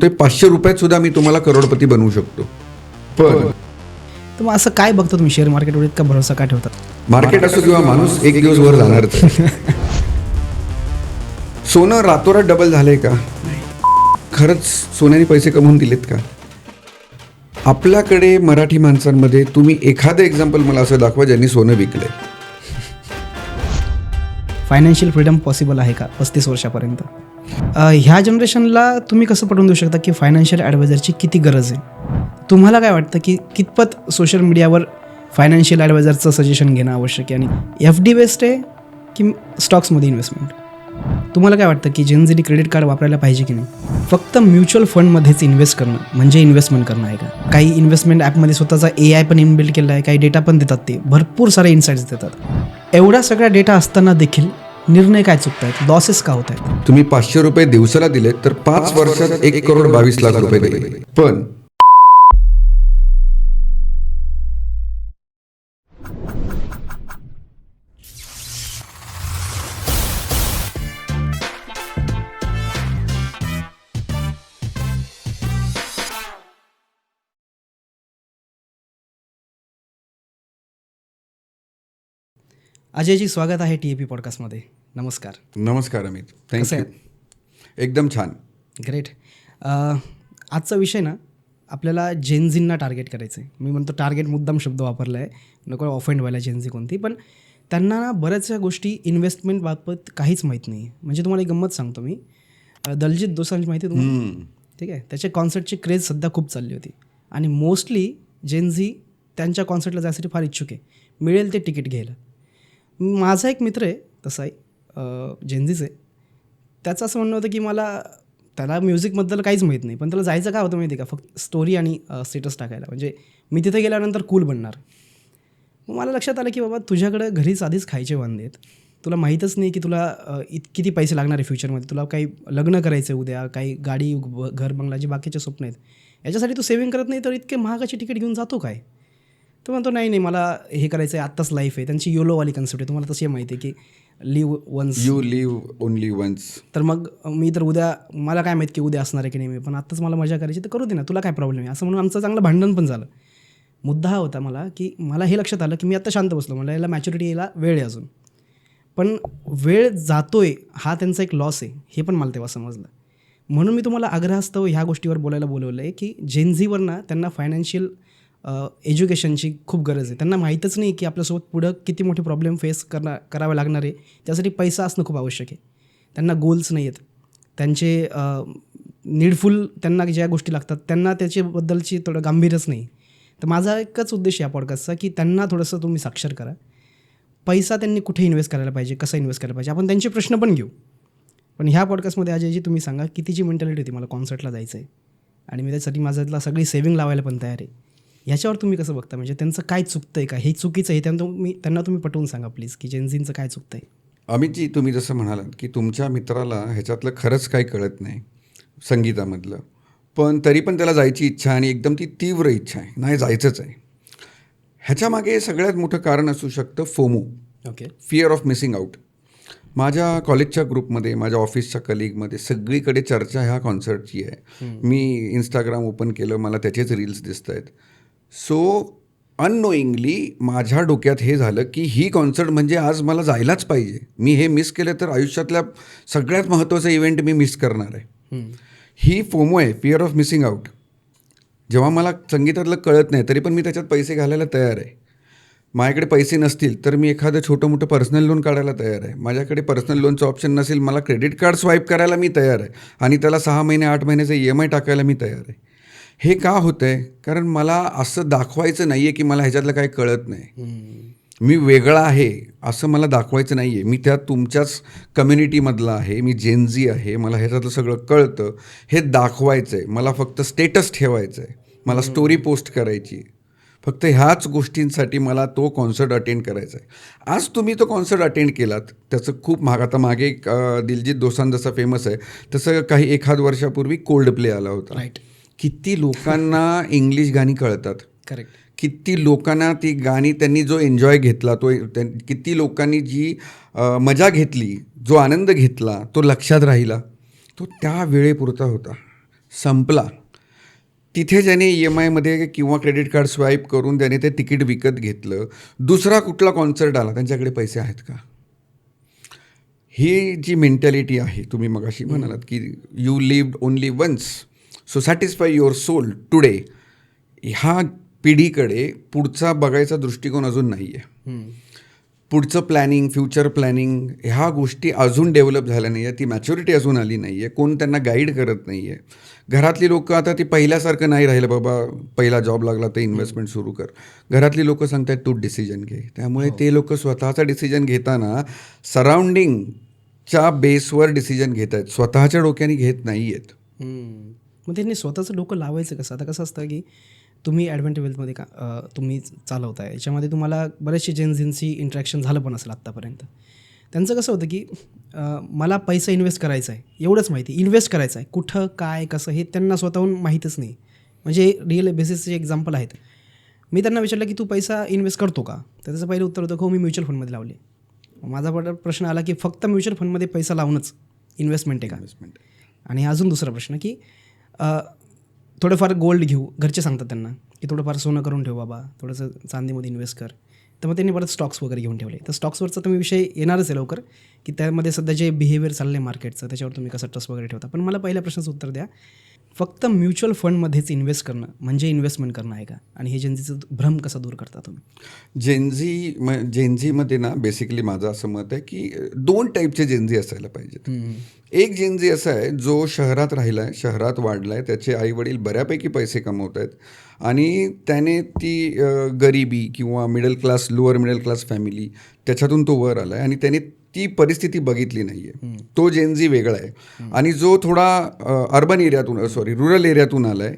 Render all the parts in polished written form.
ते 500 रुपयात सुद्धा मी तुम्हाला करोडपती बनवू शकतो. पण तर मग असं काय बघतो तुम्ही शेअर मार्केटवर इतका भरोसा काय ठेवतात? मार्केट असो किंवा माणूस एक दिवस वर जाणारच आहे. सोनं रातोरात डबल झालंय का? खरंच सोन्याने पैसे कमवून दिलेत का? आपल्याकडे मराठी माणसांमध्ये तुम्ही एखादं एक्झाम्पल मला असं दाखवा ज्यांनी सोनं विकलंय. फायनान्शियल फ्रीडम पॉसिबल आहे का 35 वर्षापर्यंत? ह्या जनरेशनला तुम्ही कसं पटवून देऊ शकता की फायनान्शियल ॲडवायझरची किती गरज आहे? तुम्हाला काय वाटतं की कितपत सोशल मीडियावर फायनान्शियल ॲडवायझरचं सजेशन घेणं आवश्यक आहे? आणि FD बेस्ड आहे की स्टॉक्समध्ये इन्व्हेस्टमेंट? तुम्हाला काय वाटतं की जेनझीने क्रेडिट कार्ड वापरायला पाहिजे की नाही? फक्त म्युच्युअल फंडमध्येच इन्व्हेस्ट करणं म्हणजे इन्व्हेस्टमेंट करणं आहे का? काही इन्व्हेस्टमेंट ॲपमध्ये स्वतःचा AI पण इनबिल्ड केला आहे, काही डेटा पण देतात, ते भरपूर सारे इन्साईट्स देतात. एवढा सगळा डेटा असताना देखील निर्णय काय चुकत आहेत? लॉसेस का होत आहेत? तुम्ही 500 रुपये दिवसाला दिले तर 5 वर्षात 1,22,00,000 रुपये देईल. पण अजयजी, स्वागत आहे TAP पॉडकास्टमध्ये. नमस्कार. नमस्कार अमित, कसं थँक्यू. एकदम छान. ग्रेट. आजचा विषय ना आपल्याला जेनझींना टार्गेट करायचं आहे. मी म्हणतो टार्गेट मुद्दाम शब्द वापरला आहे, नको ऑफेंड व्हायला जेनझी कोणती, पण त्यांना ना बऱ्याचशा गोष्टी इन्व्हेस्टमेंटबाबत काहीच माहीत नाही आहे. म्हणजे तुम्हाला एक गंमत सांगतो मी. दलजीत दोसांज माहिती आहे तुम्हाला? ठीक आहे, त्याच्या कॉन्सर्टची क्रेज सध्या खूप चालली होती आणि मोस्टली जेनझी त्यांच्या कॉन्सर्टला जायसाठी फार इच्छुक आहे, मिळेल ते तिकीट घ्यायला. माझा एक मित्र आहे तसा आहे, जेनझीच आहे. त्याचं असं म्हणणं होतं की त्याला म्युझिकबद्दल काहीच माहीत नाही, पण त्याला जायचं काय होतं माहिती आहे का? फक्त स्टोरी आणि स्टेटस टाकायला, म्हणजे मी तिथे गेल्यानंतर कूल बनणार. मग मला लक्षात आलं की बाबा, तुझ्याकडे घरीच आधीच खायचे वांदे आहेत, तुला माहीतच नाही की तुला किती पैसे लागणार आहे फ्युचरमध्ये, तुला काही लग्न करायचं आहे उद्या, काही गाडी घर बंगलाची बाकीचे स्वप्न आहेत, याच्यासाठी तू सेव्हिंग करत नाही तर इतके महागाची तिकीट घेऊन जातो काय? तो म्हणतो नाही मला हे करायचं आहे, आत्ताच लाईफ आहे. त्यांची योलोवाली कन्सेप्ट आहे, तुम्हाला तशी माहिती आहे की live once, you live only once. तर मग मी तर उद्या, मला काय माहिती की उद्या असणार आहे की नाही, मी पण आत्ताच मला मजा करायची तर करू दे ना, तुला काय प्रॉब्लेम आहे, असं म्हणून आमचं चांगलं भांडण पण झालं. मुद्दा हा होता मला की मला हे लक्षात आलं की मी आत्ता शांत बसलो, मला याला मॅच्युरिटी यायला वेळ आहे अजून, पण वेळ जातोय हा त्यांचा एक लॉस आहे, हे पण मला तेव्हा समजलं. म्हणून मी तुम्हाला आग्रहास्तव ह्या गोष्टीवर बोलायला बोलवलं आहे की जेनझीवर ना त्यांना फायनान्शियल एज्युकेशनची खूप गरज आहे. त्यांना माहीतच नाही की आपल्यासोबत पुढं किती मोठे प्रॉब्लेम फेस करावे लागणार आहे. त्यासाठी पैसा असणं खूप आवश्यक आहे. त्यांना गोल्स नाही आहेत, त्यांचे नीडफुल त्यांना ज्या गोष्टी लागतात त्यांना त्याच्याबद्दलची थोडं गांभीर्यच नाही. तर माझा एकच उद्देश या पॉडकास्टचा की त्यांना थोडंसं तुम्ही साक्षर करा. पैसा त्यांनी कुठे इन्व्हेस्ट करायला पाहिजे, कसा इन्व्हेस्ट करायला पाहिजे, आपण त्यांचे प्रश्न पण घेऊ. पण ह्या पॉडकास्टमध्ये अजयजी तुम्ही सांगा कितीची मेंटॅलिटी होती मला कॉन्सर्टला जायचं आहे आणि मी त्यासाठी माझ्यातला सगळी सेव्हिंग लावायला पण तयार आहे. ह्याच्यावर तुम्ही कसं बघता? म्हणजे त्यांचं काय चुकतं आहे का, हे चुकीचं आहे, त्यांना तुम्ही पटवून सांगा प्लीज की जेनझींचं काय चुकतं आहे. अमितजी, तुम्ही जसं म्हणालात की तुमच्या मित्राला ह्याच्यातलं खरंच काही कळत नाही संगीतामधलं, पण तरी पण त्याला जायची इच्छा आणि एकदम ती तीव्र इच्छा आहे, नाही जायचंच आहे. ह्याच्यामागे सगळ्यात मोठं कारण असू शकतं FOMO, okay, fear of missing out. माझ्या कॉलेजच्या ग्रुपमध्ये, माझ्या ऑफिसच्या कलिगमध्ये सगळीकडे चर्चा ह्या कॉन्सर्टची आहे. मी इंस्टाग्राम ओपन केलं, मला त्याचेच रील्स दिसत आहेत. सो अननोईंगली माझ्या डोक्यात हे झालं की ही कॉन्सर्ट म्हणजे आज मला जायलाच पाहिजे. मी हे मिस केलं तर आयुष्यातल्या सगळ्यात महत्त्वाचा इव्हेंट मी मिस करणार आहे. ही फोमो आहे, फिअर ऑफ मिसिंग आउट. जेव्हा मला संगीतातलं कळत नाही तरी पण मी त्याच्यात पैसे घालायला तयार आहे. माझ्याकडे पैसे नसतील तर मी एखादं छोटं मोठं पर्सनल लोन काढायला तयार आहे. माझ्याकडे पर्सनल लोनचं ऑप्शन नसेल, मला क्रेडिट कार्ड स्वाईप करायला मी तयार आहे आणि त्याला 6 महिने 8 महिन्याचं EMI टाकायला मी तयार आहे. हे का होतं आहे? कारण मला असं दाखवायचं नाही आहे की मला ह्याच्यातलं काही कळत नाही, मी वेगळा आहे असं मला दाखवायचं नाही आहे. मी त्या तुमच्याच कम्युनिटीमधला आहे, मी जेनझी आहे, मला ह्याच्यातलं सगळं कळतं, हे दाखवायचं आहे. मला फक्त स्टेटस ठेवायचं आहे, मला स्टोरी पोस्ट करायची आहे. फक्त ह्याच गोष्टींसाठी मला तो कॉन्सर्ट अटेंड करायचा आहे. आज तुम्ही तो कॉन्सर्ट अटेंड केलात, त्याचं खूप आता मागे एक दिलजीत दोसांज जसा फेमस आहे तसं काही एखाद वर्षापूर्वी कोल्ड प्ले आला होता. राईट. किती लोकांना इंग्लिश गाणी कळतात, करेक्ट. किती लोकांना ती गाणी त्यांनी जो एन्जॉय घेतला, किती लोकांनी जी मजा घेतली, जो आनंद घेतला, तो लक्षात राहिला, तो त्या वेळेपुरता होता. संपला. तिथे ज्याने EMIमध्ये किंवा क्रेडिट कार्ड स्वाईप करून त्याने ते तिकीट विकत घेतलं, दुसरा कुठला कॉन्सर्ट आला, त्यांच्याकडे पैसे आहेत का? ही जी मेंटॅलिटी आहे, तुम्ही मगाशी म्हणालात की you lived only once, so satisfy your soul today, ह्या पिढीकडे पुढचा बघायचा दृष्टिकोन अजून नाही आहे. पुढचं प्लॅनिंग, फ्युचर प्लॅनिंग, ह्या गोष्टी अजून डेव्हलप झाल्या नाही आहे, ती मॅच्युरिटी अजून आली नाही आहे, कोण त्यांना गाईड करत नाही आहे. घरातली लोकं आता ती पहिल्यासारखं नाही राहिलं, बाबा पहिला जॉब लागला तर इन्व्हेस्टमेंट सुरू कर. घरातली लोकं सांगतात तू डिसिजन घे. त्यामुळे ते लोकं स्वतःचा डिसिजन घेताना सराउंडिंगच्या बेसवर डिसिजन घेत आहेत, स्वतःच्या डोक्याने घेत नाही आहेत. मग त्यांनी स्वतःचं डोकं लावायचं कसं? आता कसं असतं की तुम्ही ॲडव्हेंट वेल्थमध्ये तुम्ही चालवताय, याच्यामध्ये तुम्हाला बरेचसे जेनझींशी इंटरॅक्शन झालं पण असेल आत्तापर्यंत. त्यांचं कसं होतं की मला पैसा इन्व्हेस्ट करायचा आहे एवढंच माहिती, इन्व्हेस्ट करायचं आहे, कुठं काय कसं हे त्यांना स्वतःहून माहीतच नाही. म्हणजे रिअल बेसिसचे एक्झाम्पल आहेत. मी त्यांना विचारलं की तू पैसा इन्व्हेस्ट करतो का? तर त्याचं पहिलं उत्तर होतं हो मी म्युच्युअल फंडमध्ये लावले. माझा प्रश्न आला की फक्त म्युच्युअल फंडमध्ये पैसा लावणंच इन्व्हेस्टमेंट आहे का? आणि अजून दुसरा प्रश्न की थोडंफार गोल्ड घेऊ, घरचे सांगतात त्यांना की थोडंफार सोनं करून ठेव बाबा, थोडंसं चांदीमध्ये इन्व्हेस्ट कर. तर मग त्यांनी परत स्टॉक्स वगैरे घेऊन ठेवले. तर स्टॉक्सवरचा तुम्ही विषय येणारच आहे लवकर की त्यामध्ये सध्या जे बिहेवियर चाललं आहे मार्केटचं त्याच्यावर तुम्ही कसं ट्रस्ट वगैरे ठेवता. पण मला पहिल्या प्रश्नाचं उत्तर द्या, फक्त म्युच्युअल फंडमध्येच इन्व्हेस्ट करणं म्हणजे इन्व्हेस्टमेंट करणं आहे का? आणि हे जेनझीचं भ्रम कसा दूर करता तुम्ही? जेनझीमध्ये ना बेसिकली माझं असं मत आहे की 2 टाईपचे जेनझी असायला पाहिजेत. एक जेनझी असा आहे जो शहरात राहिला आहे, शहरात वाढला आहे, त्याचे आईवडील बऱ्यापैकी पैसे कमवत आहेत आणि त्याने ती गरिबी किंवा middle class, lower middle class family त्याच्यातून तो वर आला आहे आणि त्याने ती परिस्थिती बघितली नाही आहे. तो जेनझी वेगळा आहे. आणि जो थोडा अर्बन एरियातून रुरल एरियातून आला आहे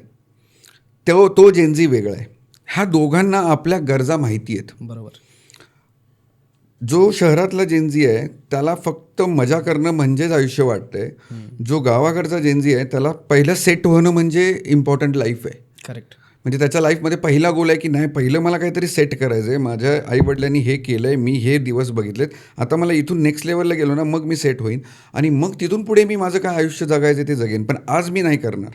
तो जेनझी वेगळा आहे. ह्या दोघांना आपल्या गरजा माहिती आहेत. बरोबर. जो शहरातला जेनझी आहे त्याला फक्त मजा करणं म्हणजेच आयुष्य वाटतंय. जो गावाकडचा जेनझी आहे त्याला पहिलं सेट होणं म्हणजे इम्पॉर्टंट लाईफ आहे. करेक्ट. म्हणजे त्याच्या लाईफमध्ये पहिला गोल आहे की नाही, पहिलं मला काहीतरी सेट करायचं आहे, माझ्या आईवडिलांनी हे केलं आहे, मी हे दिवस बघितलेत, आता मला इथून नेक्स्ट लेवलला गेलो ना मग मी सेट होईन आणि मग तिथून पुढे मी माझं काय आयुष्य जगायचं ते जगेन, पण आज मी नाही करणार.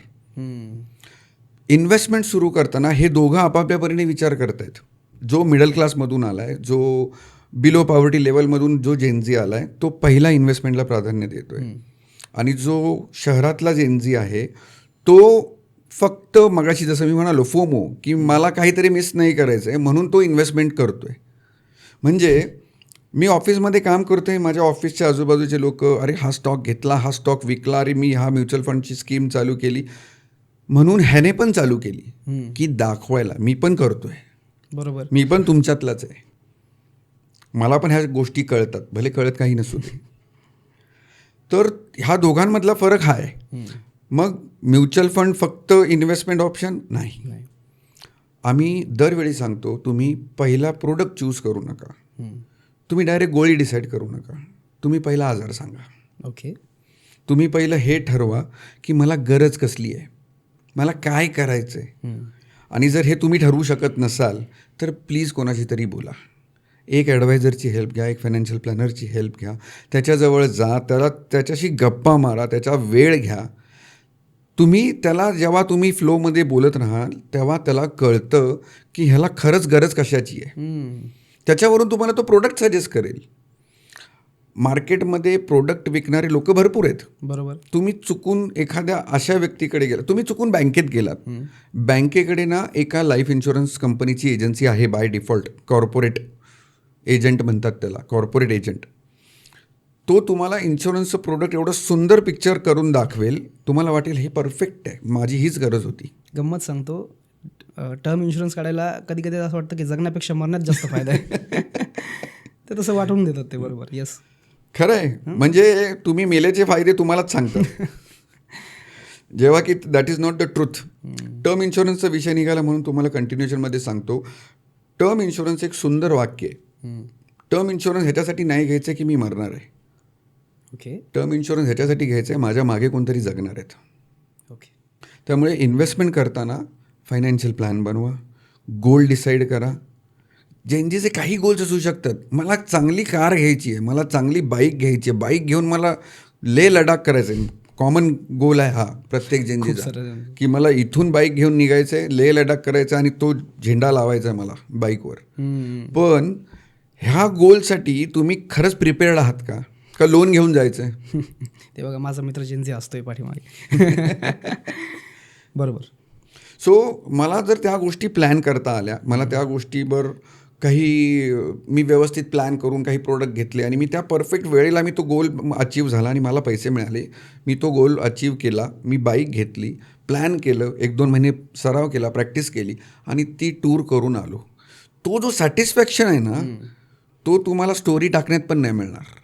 इन्व्हेस्टमेंट सुरू करताना हे दोघं आपापल्या परीने विचार करत आहेत. जो मिडल क्लासमधून आला आहे, जो बिलो पॉवर्टी लेवलमधून जो जेनझी आला आहे तो पहिला इन्व्हेस्टमेंटला प्राधान्य देतो आहे. आणि जो शहरातला जेनझी आहे तो फक्त मगाशी जसं मी म्हणालो फोमो की मला काहीतरी मिस नाही करायचं आहे म्हणून तो इन्व्हेस्टमेंट करतो आहे. म्हणजे मी ऑफिसमध्ये काम करतो आहे, माझ्या ऑफिसच्या आजूबाजूचे लोक अरे हा स्टॉक घेतला, हा स्टॉक विकला, अरे मी हा म्युच्युअल फंडची स्कीम चालू केली, म्हणून ह्याने पण चालू केली की दाखवायला मी पण करतो आहे. बरोबर. मी पण तुमच्यातलाच आहे, मला पण ह्या गोष्टी कळतात, भले कळत काही नसू दे. तर ह्या दोघांमधला फरक हा आहे. मग म्युच्युअल फंड फक्त इन्व्हेस्टमेंट ऑप्शन नाही. आम्ही दरवेळी सांगतो तुम्ही पहिला प्रोडक्ट चूज करू नका, तुम्ही डायरेक्ट गोळी डिसाईड करू नका, तुम्ही पहिला आजार सांगा. ओके. तुम्ही पहिलं हे ठरवा की मला गरज कसली आहे, मला काय करायचं आहे. आणि जर हे तुम्ही ठरवू शकत नसाल तर प्लीज कोणाशी तरी बोला, एक ॲडवायझरची हेल्प घ्या, एक फायनान्शियल प्लॅनरची हेल्प घ्या, त्याच्याजवळ जा, त्याच्याशी गप्पा मारा, त्याचा वेळ घ्या. जेव्हा तुम्ही फ्लोमध्ये बोलत राहाल तेव्हा त्याला कळतं की ह्याला खरंच गरज कशाची आहे. त्याच्यावरून तुम्हाला तो प्रोडक्ट सजेस्ट करेल. मार्केटमध्ये प्रोडक्ट विकणारे लोक भरपूर आहेत. बरोबर. तुम्ही चुकून एखाद्या अशा व्यक्तीकडे गेला, तुम्ही चुकून बँकेत गेलात, बँकेकडे ना एका लाईफ इन्शुरन्स कंपनीची एजन्सी आहे बाय डिफॉल्ट, कॉर्पोरेट एजंट म्हणतात त्याला, कॉर्पोरेट एजंट. तो तुम्हाला इन्शुरन्सचं प्रोडक्ट एवढं सुंदर पिक्चर करून दाखवेल, तुम्हाला वाटेल हे परफेक्ट आहे, माझी हीच गरज होती. गंमत सांगतो, टर्म इन्शुरन्स काढायला कधी कधी असं वाटतं की जगण्यापेक्षा मरण्यात जास्त फायदा आहे. ते तसं वाटून देतात ते. बरोबर. येस, खरं आहे. म्हणजे तुम्ही मेलेचे फायदे तुम्हालाच सांगतात, जेव्हा की that is not the truth. Term इन्शुरन्सचा विषय निघाला म्हणून तुम्हाला कंटिन्युएशनमध्ये सांगतो. टर्म इन्शुरन्स एक सुंदर वाक्य आहे. टर्म इन्शुरन्स ह्याच्यासाठी नाही घ्यायचं की मी मरणार आहे. ओके. टर्म इन्शुरन्स ह्याच्यासाठी घ्यायचं आहे माझ्या मागे कोणतरी जगणार आहेत. ओके. त्यामुळे इन्व्हेस्टमेंट करताना फायनान्शियल प्लॅन बनवा, गोल डिसाईड करा. जेनजीचे काही गोल्स असू शकतात. मला चांगली कार घ्यायची आहे, मला चांगली बाईक घ्यायची आहे, बाईक घेऊन मला लेह लडाख करायचं आहे, कॉमन गोल आहे हा प्रत्येक जेनजीचा, सारं. की मला इथून बाईक घेऊन निघायचं आहे, लेह लडाख करायचं आणि तो झेंडा लावायचा आहे मला बाईकवर. पण ह्या गोलसाठी तुम्ही खरंच प्रिपेअर्ड आहात का लोन घेऊन जायचं आहे? ते बघा माझा मित्र जेनझी असतोय पाठीमागे. बरोबर. सो मला जर त्या गोष्टी प्लॅन करता आल्या, मला त्या गोष्टीवर काही मी व्यवस्थित प्लॅन करून काही प्रोडक्ट घेतले आणि मी त्या परफेक्ट वेळेला मी तो गोल अचीव झाला आणि मला पैसे मिळाले, मी तो गोल अचीव केला, मी बाईक घेतली, प्लॅन केलं, 1-2 महिने सराव केला, प्रॅक्टिस केली आणि ती टूर करून आलो. तो जो सॅटिस्फॅक्शन आहे ना, तो तुम्हाला स्टोरी टाकण्यात पण नाही मिळणार.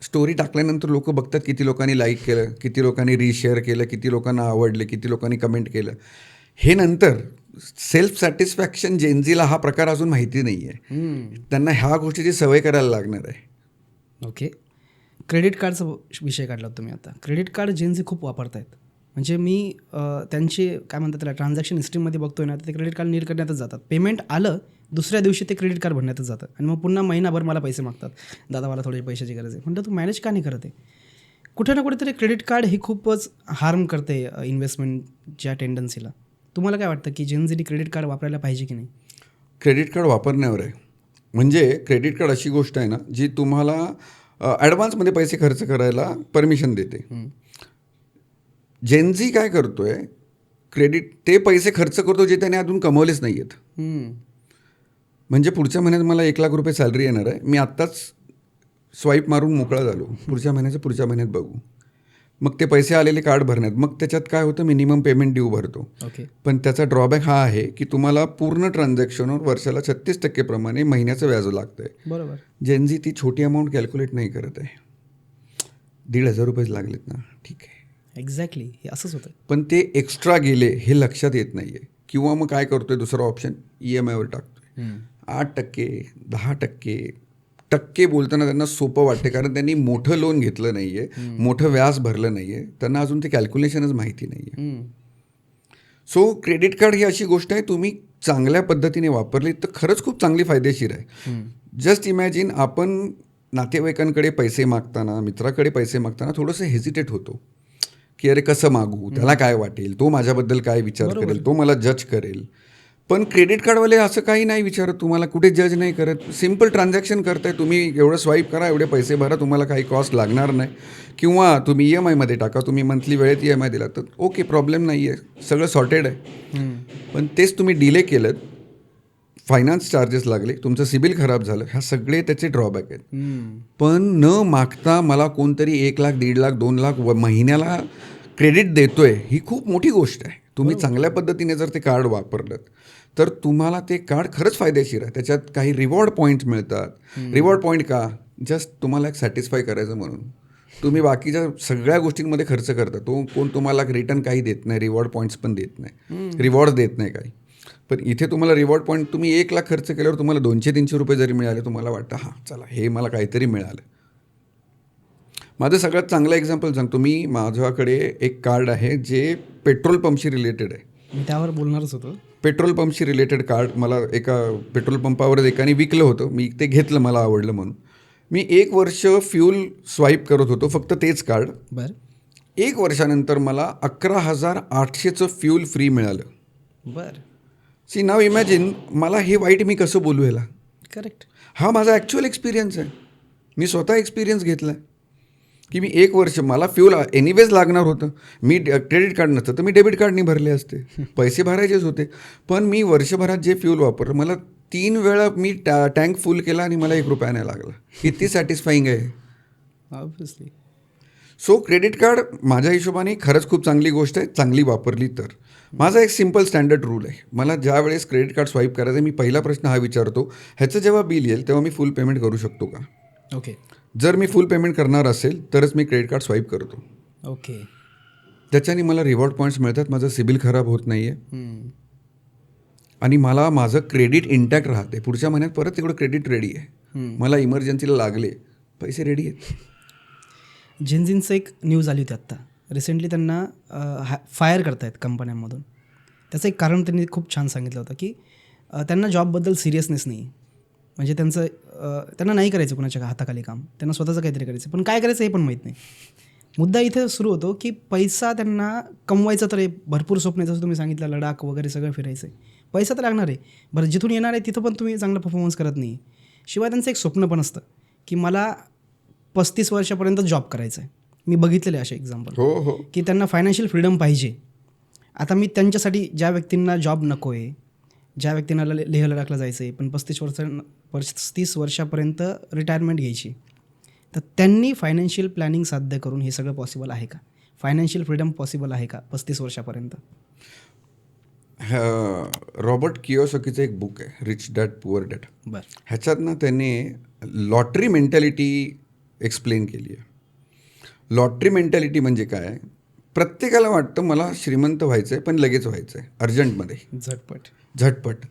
स्टोरी टाकल्यानंतर लोक बघतात किती लोकांनी लाईक केलं, किती लोकांनी रिशेअर केलं, किती लोकांना आवडले, किती लोकांनी कमेंट केलं, हे नंतर. सेल्फ सॅटिस्फॅक्शन जेनझीला हा प्रकार अजून माहिती नाही आहे. त्यांना ह्या गोष्टीची सवय करायला लागणार आहे. ओके. क्रेडिट कार्डचा विषय काढला तुम्ही आता. क्रेडिट कार्ड जेनझी खूप वापरत आहेत. म्हणजे मी त्यांची काय म्हणतात त्याला ट्रान्झॅक्शन हिस्ट्रीमध्ये बघतोय ना, तर ते क्रेडिट कार्ड नीट करण्यातच जातात. पेमेंट आलं दुसऱ्या दिवशी ते क्रेडिट कार्ड भरण्यातच जातं आणि मग पुन्हा महिनाभर मला पैसे मागतात, दादा मला थोडी पैशाची गरज आहे. म्हणतं तू मॅनेज का नाही करत आहे? कुठे ना कुठेतरी क्रेडिट कार्ड ही खूपच हार्म करते इन्व्हेस्टमेंटच्या टेंडन्सीला. तुम्हाला काय वाटतं की जेनझीने क्रेडिट कार्ड वापरायला पाहिजे की नाही? क्रेडिट कार्ड वापरण्यावर आहे. म्हणजे क्रेडिट कार्ड अशी गोष्ट आहे ना, जी तुम्हाला ॲडव्हान्समध्ये पैसे खर्च करायला परमिशन देते. जेनझी काय करतोय, ते पैसे खर्च करतो जे त्याने अजून कमवलेच नाही आहेत. म्हणजे पुढच्या महिन्यात मला 1 लाख रुपये सॅलरी येणार आहे, मी आत्ताच स्वाईप मारून मोकळा झालो, पुढच्या महिन्यात बघू. मग ते पैसे आलेले कार्ड भरण्यात, मग त्याच्यात काय होतं, मिनिमम पेमेंट ड्यू भरतो. ओके. पण त्याचा ड्रॉबॅक हा आहे की तुम्हाला पूर्ण ट्रान्झॅक्शनवर वर्षाला 36% प्रमाणे महिन्याचं व्याज लागतं आहे. बरोबर. जेनझी ती छोटी अमाऊंट कॅल्क्युलेट नाही करत आहे. 1,500 रुपये लागलेत ना, ठीक आहे. एक्झॅक्टली, हे असंच होतं. पण ते एक्स्ट्रा गेले हे लक्षात येत नाही आहे. किंवा मग काय करतोय, दुसरा ऑप्शन EMIवर टाकतोय. 8%, 10%. टक्के बोलताना त्यांना सोपं वाटते, कारण त्यांनी मोठं लोन घेतलं नाही आहे, मोठं व्याज भरलं नाही आहे, त्यांना अजून ते कॅल्क्युलेशनच माहिती नाही आहे. सो क्रेडिट कार्ड ही अशी गोष्ट आहे, तुम्ही चांगल्या पद्धतीने वापरली तर खरंच खूप चांगली फायदेशीर आहे. जस्ट इमॅजिन, आपण नातेवाईकांकडे पैसे मागताना, मित्राकडे पैसे मागताना थोडंसं हेजिटेट होतो की अरे कसं मागू, त्याला काय वाटेल, तो माझ्याबद्दल काय विचार करेल, तो मला जज करेल. पण क्रेडिट कार्डवाले असं काही नाही विचारत, तुम्हाला कुठे जज नाही करत. सिम्पल ट्रान्झॅक्शन करताय तुम्ही, एवढं स्वाईप करा, एवढे पैसे भरा, तुम्हाला काही कॉस्ट लागणार नाही. किंवा तुम्ही EMIमध्ये टाका, तुम्ही मंथली वेळेत EMI दिला तर ओके, प्रॉब्लेम नाही आहे, सगळं सॉर्टेड आहे. पण तेच तुम्ही डिले केलं, फायनान्स चार्जेस लागले, तुमचं सिबिल खराब झालं, ह्या सगळे त्याचे ड्रॉबॅक आहेत. पण न मागता मला कोणतरी 1 लाख, 1.5 लाख, 2 लाख महिन्याला क्रेडिट देतोय, ही खूप मोठी गोष्ट आहे. तुम्ही चांगल्या पद्धतीने जर ते कार्ड वापरलं तर तुम्हाला ते कार्ड खरंच फायदेशीर आहे. त्याच्यात काही रिवॉर्ड पॉईंट्स मिळतात. रिवॉर्ड पॉईंट का? जस्ट तुम्हाला एक सॅटिस्फाय करायचं म्हणून. तुम्ही बाकीच्या सगळ्या गोष्टींमध्ये खर्च करता, तो कोण तुम्हाला रिटर्न काही देत नाही, रिवॉर्ड पॉईंट्स पण देत नाही, रिवॉर्ड देत नाही काही. पण इथे तुम्हाला रिवॉर्ड पॉईंट, तुम्ही 1 लाख खर्च केल्यावर तुम्हाला 200-300 रुपये जरी मिळाले, तुम्हाला वाटतं हां चला हे मला काहीतरी मिळालं. माझं सगळ्यात चांगलं एक्झाम्पल सांगतो मी. माझ्याकडे एक कार्ड आहे जे पेट्रोल पंपशी रिलेटेड आहे. मी त्यावर बोलणारच होतो. पेट्रोल पंपशी रिलेटेड कार्ड मला एका पेट्रोल पंपावर एकाने विकलं होतं, मी ते घेतलं, मला आवडलं म्हणून. मी 1 वर्ष फ्यूल स्वाईप करत होतो, फक्त तेच कार्ड. बरं. 1 वर्षानंतर मला 11,800चं फ्यूल फ्री मिळालं. बरं. सी नाव इमॅजिन, मला हे वाईट मी कसं बोलू ह्याला? करेक्ट. हा माझा ॲक्च्युअल एक्सपिरियन्स आहे, मी स्वतः एक्सपिरियन्स घेतला आहे की मी 1 वर्ष, मला फ्यूल एनिवेज लागणार होतं, मी क्रेडिट कार्ड नसतं तर मी डेबिट कार्डनी भरले असते, पैसे भरायचेच होते. पण मी वर्षभरात जे फ्यूल वापरलं, मला 3 वेळा मी टँक फुल केला आणि मला 1 रुपया नाही लागला. किती सॅटिस्फाईंग आहे. ऑब्व्हियसली. सो क्रेडिट कार्ड माझ्या हिशोबाने खरंच खूप चांगली गोष्ट आहे, चांगली वापरली तर. माझा एक सिम्पल स्टँडर्ड रूल आहे, मला ज्या वेळेस क्रेडिट कार्ड स्वाईप करायचं आहे, मी पहिला प्रश्न हा विचारतो, ह्याचं जेव्हा बिल येईल तेव्हा मी फुल पेमेंट करू शकतो का? ओके. जर मी फुल पेमेंट करणार असेल तरच मी क्रेडिट कार्ड स्वाईप करतो. ओके. त्याच्याने मला रिवॉर्ड पॉईंट्स मिळतात, माझं सिबिल खराब होत नाही आहे आणि मला माझं क्रेडिट इंटॅक्ट राहते. पुढच्या महिन्यात परत तेवढं क्रेडिट रेडी आहे, मला इमर्जन्सीला लागले, पैसे रेडी आहेत. जेनझींचं एक न्यूज आली होती आत्ता रिसेंटली, त्यांना फायर करतायत कंपन्यांमधून. त्याचं एक कारण त्यांनी खूप छान सांगितलं होतं की त्यांना जॉबबद्दल सिरियसनेस नाही. म्हणजे त्यांना नाही करायचं कोणाच्या हाताखाली काम, त्यांना स्वतःचं काहीतरी करायचं, पण काय करायचं हे पण माहीत नाही. मुद्दा इथे सुरू होतो की पैसा त्यांना कमवायचा तर आहे, भरपूर स्वप्न आहे, जसं तुम्ही सांगितलं लडाख वगैरे सगळं फिरायचं आहे, पैसा तर लागणार आहे. बरं, जिथून येणार आहे तिथं पण तुम्ही चांगला परफॉर्मन्स करत नाही. शिवाय त्यांचं एक स्वप्न पण असतं की मला 35 वर्षापर्यंत जॉब करायचा आहे. मी बघितलेले असे एक्झाम्पल हो हो. की त्यांना फायनान्शियल फ्रीडम पाहिजे. आता मी त्यांच्यासाठी ज्या व्यक्तींना जॉब नको आहे, ज्या व्यक्तींना लेह लडाखला जायचं आहे पण 35 वर्षापर्यंत रिटायरमेंट घ्यायची, तर त्यांनी फायनान्शियल प्लॅनिंग साध्य करून हे सगळं पॉसिबल आहे का? फायनान्शियल फ्रीडम पॉसिबल आहे का 35 वर्षापर्यंत? रॉबर्ट कियोसाकीचं एक बुक आहे, रिच डॅड पुअर डॅड. बरं. ह्याच्यातनं त्याने लॉटरी मेंटॅलिटी एक्सप्लेन केली आहे. लॉटरी मेंटॅलिटी म्हणजे काय? प्रत्येकाला वाटतं मला श्रीमंत व्हायचं आहे पण लगेच व्हायचं आहे, अर्जंटमध्ये, झटपट.